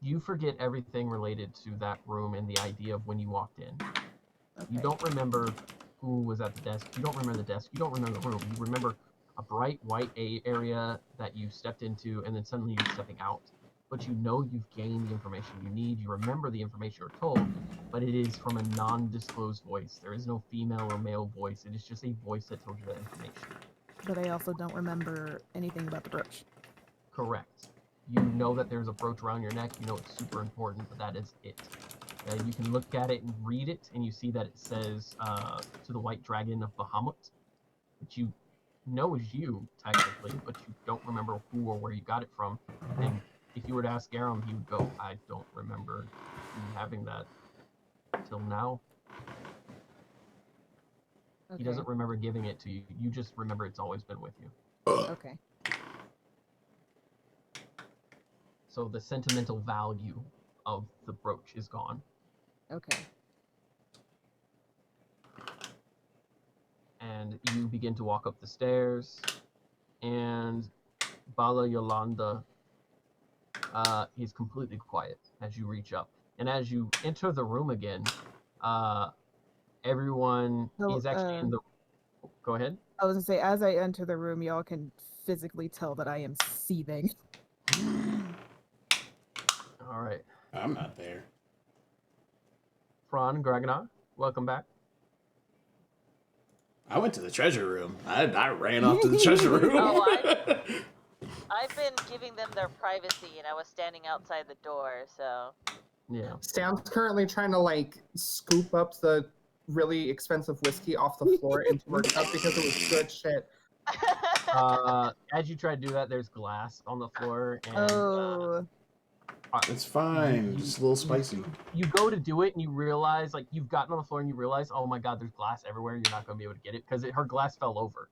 You forget everything related to that room and the idea of when you walked in. Okay. You don't remember who was at the desk. You don't remember the desk. You don't remember the room. You remember a bright white area that you stepped into, and then suddenly you're stepping out. But you know you've gained the information you need. You remember the information you're told, but it is from a non-disclosed voice. There is no female or male voice. It is just a voice that told you that information. but I also don't remember anything about the brooch. Correct. You know that there's a brooch around your neck. You know it's super important, but that is it. You can look at it and read it, and you see that it says to the White Dragon of Bahamut, which you know is you, technically, but you don't remember who or where you got it from. And if you were to ask Garum, he would go, I don't remember having that till now. Okay. He doesn't remember giving it to you. You just remember it's always been with you. Okay. So the sentimental value of the brooch is gone. Okay. And you begin to walk up the stairs, and Bala Yolanda is completely quiet as you reach up. And as you enter the room again, everyone So, is actually in the... Go ahead. I was gonna say, as I enter the room, y'all can physically tell that I am seething. All right. I'm not there. Fran, Gragnar, welcome back. I went to the treasure room. I ran off to the treasure room. Oh, I've been giving them their privacy, and I was standing outside the door, so... Yeah. Sam's currently trying to, like, scoop up the really expensive whiskey off the floor into her cup because it was good shit. As you try to do that, there's glass on the floor, and Oh. It's fine. Just a little spicy. You go to do it, and you realize, like, you've gotten on the floor, and you realize, oh my god, there's glass everywhere. You're not going to be able to get it because her glass fell over.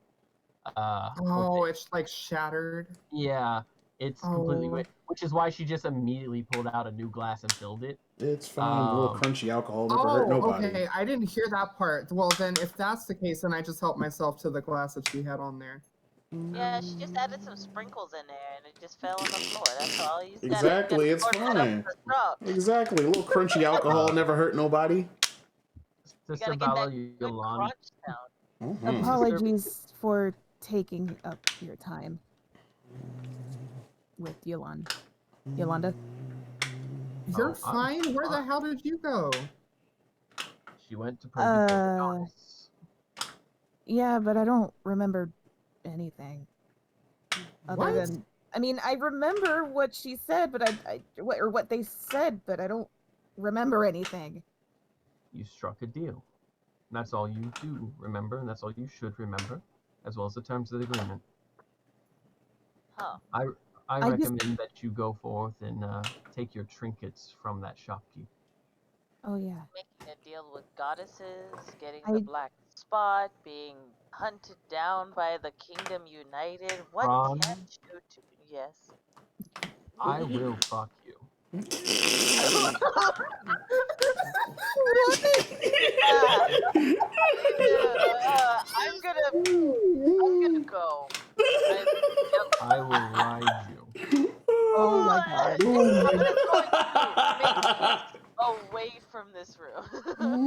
Oh, it's like shattered. Yeah, it's completely Oh. wet, which is why she just immediately pulled out a new glass and filled it. It's fine. A little crunchy alcohol never hurt nobody. Okay. I didn't hear that part. Well, then, if that's the case, then I just helped myself to the glass that she had on there. Yeah, she just added some sprinkles in there, and it just fell on the floor. That's all. You Exactly, it's fine. Exactly. A little crunchy alcohol never hurt nobody. Sister Gotta get Bala that good Yolanda. crunch sound. Mhm. Apologies for taking up your time with Yolanda. Yolanda? You're I'm fine? Where the hell did you go? She went to Purgatory. Yeah, but I don't remember anything. Other What? than, I mean, I remember what she said, but what they said, but I don't remember anything. You struck a deal. And that's all you do remember, and that's all you should remember, as well as the terms of the agreement. Huh. I I just- recommend that you go forth and take your trinkets from that shopkeep. Oh, yeah. Making a deal with goddesses, getting I- the black spot, being hunted down by the Kingdom United. What Ron? can't you do? Yes. I will fuck you. I'm gonna go. I will ride you. Oh my god. I'm gonna make away from this room. Oh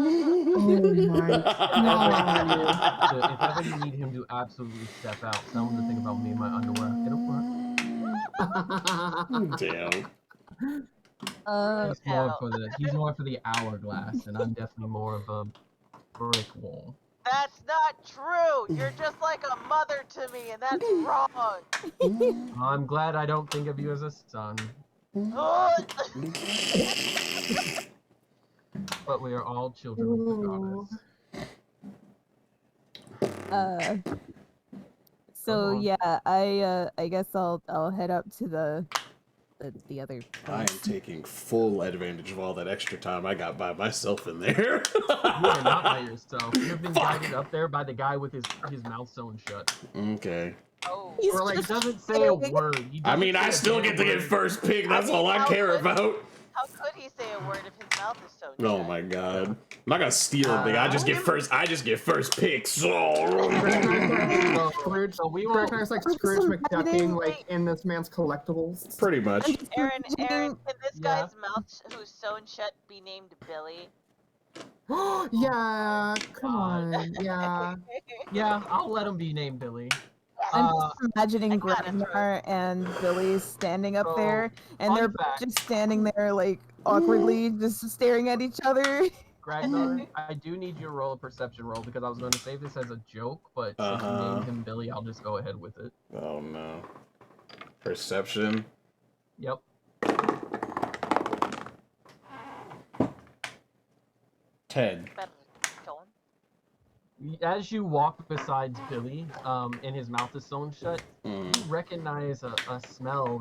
my god. If ever you need him to absolutely step out, tell him to think about me in my underwear. It'll work. Damn. He's more for the hourglass, and I'm definitely more of a brick wall. That's not true. You're just like a mother to me, and that's wrong. I'm glad I don't think of you as a son, but we are all children of the goddess. So on. yeah, I guess I'll head up to the other I am taking full advantage of all that extra time I got by myself in there. You are not by yourself. You've been guided up there by the guy with his mouth sewn shut. Okay. Oh. He's Or, like, He just doesn't say a saying- word. He I doesn't mean, say I a still damn get to get word. first pick. That's all I care about. How could he say a word if his mouth is so Oh shut? my god. I'm not gonna steal a thing. I just get first pick. So Scrooge, So we will. Scrooge like Scrooge McDucking, like in this man's collectibles. pretty much. Aaron, can this Yeah. guy's mouth who's sewn shut be named Billy? Yeah, come on, yeah. Yeah, I'll let him be named Billy. I'm Uh, just imagining I gotta throw Gragnar and Billy standing up So, there, and fun they're fact. just standing there like awkwardly, just staring at each other. Ragnar, I do need you to roll a perception roll because I was going to save this as a joke, but since you named him Billy, I'll just go ahead with it. Oh no. Perception. Yep. Ted. Better kill him. As you walk beside Billy, and his mouth is sewn shut, you recognize a smell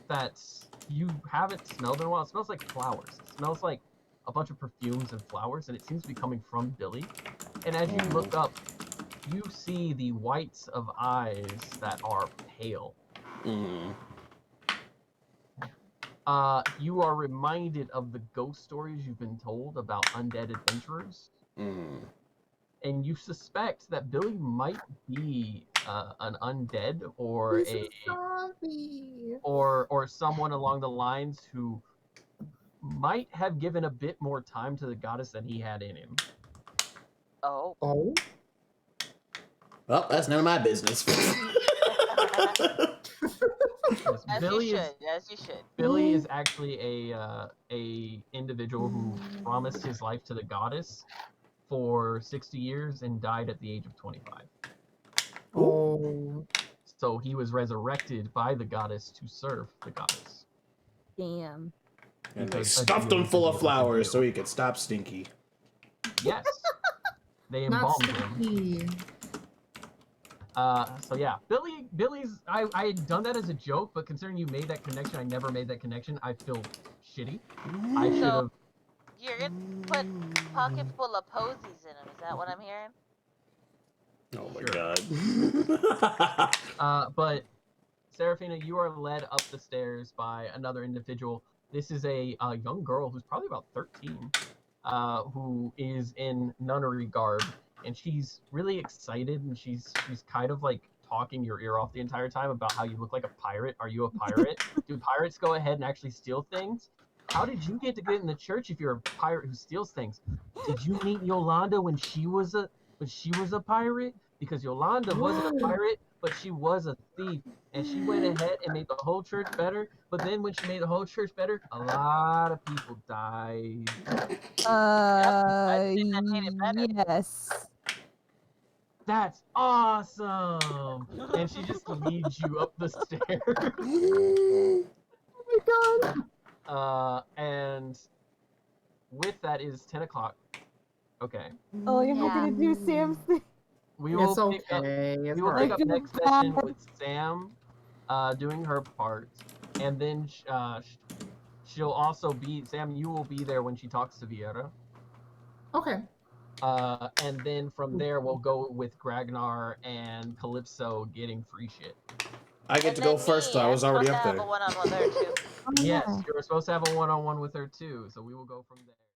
that's you haven't smelled in a while. It smells like flowers. It smells like a bunch of perfumes and flowers, and it seems to be coming from Billy. And as you look up, you see the whites of eyes that are pale. You are reminded of the ghost stories you've been told about undead adventurers. And you suspect that Billy might be an undead or or someone along the lines who might have given a bit more time to the goddess than he had in him. Oh. Oh. Well, that's none of my business. As Billy you is should. As you should. Billy is actually a individual who promised his life to the goddess for 60 years and died at the age of 25. Oh. So he was resurrected by the goddess to serve the goddess. Damn. And they Because stuffed him full of flowers so he could stop Stinky. Yes. They Not embalmed him. sticky. So yeah, Billy's. I had done that as a joke, but considering you made that connection, I never made that connection. I feel shitty. I should have. You're gonna put pocket full of posies in him. Is that what I'm hearing? Oh my god. But Seraphina, you are led up the stairs by another individual. This is a young girl who's probably about 13, who is in nunnery garb, and she's really excited, and she's kind of like talking your ear off the entire time about how you look like a pirate. Are you a pirate? Do pirates go ahead and actually steal things? How did you get in the church if you're a pirate who steals things? Did you meet Yolanda when she was a pirate? Because Yolanda wasn't a pirate, but she was a thief, and she went ahead and made the whole church better. But then when she made the whole church better, a lot of people died. Yes. That's awesome! And she just leads you up the stairs. Oh my god. And with that is 10 o'clock. Okay. Oh, you're not gonna do Sam's thing. We will It's pick up. okay. We It's will alright. pick up next session with Sam, doing her part, and then she'll also be Sam. You will be there when she talks to Viera. Okay. And then from there we'll go with Gragnar and Calypso getting free shit. I get to go first, though. I was already up there. Have a one-on-one there too. Yes, you're supposed to have a one-on-one with her too, so we will go from there.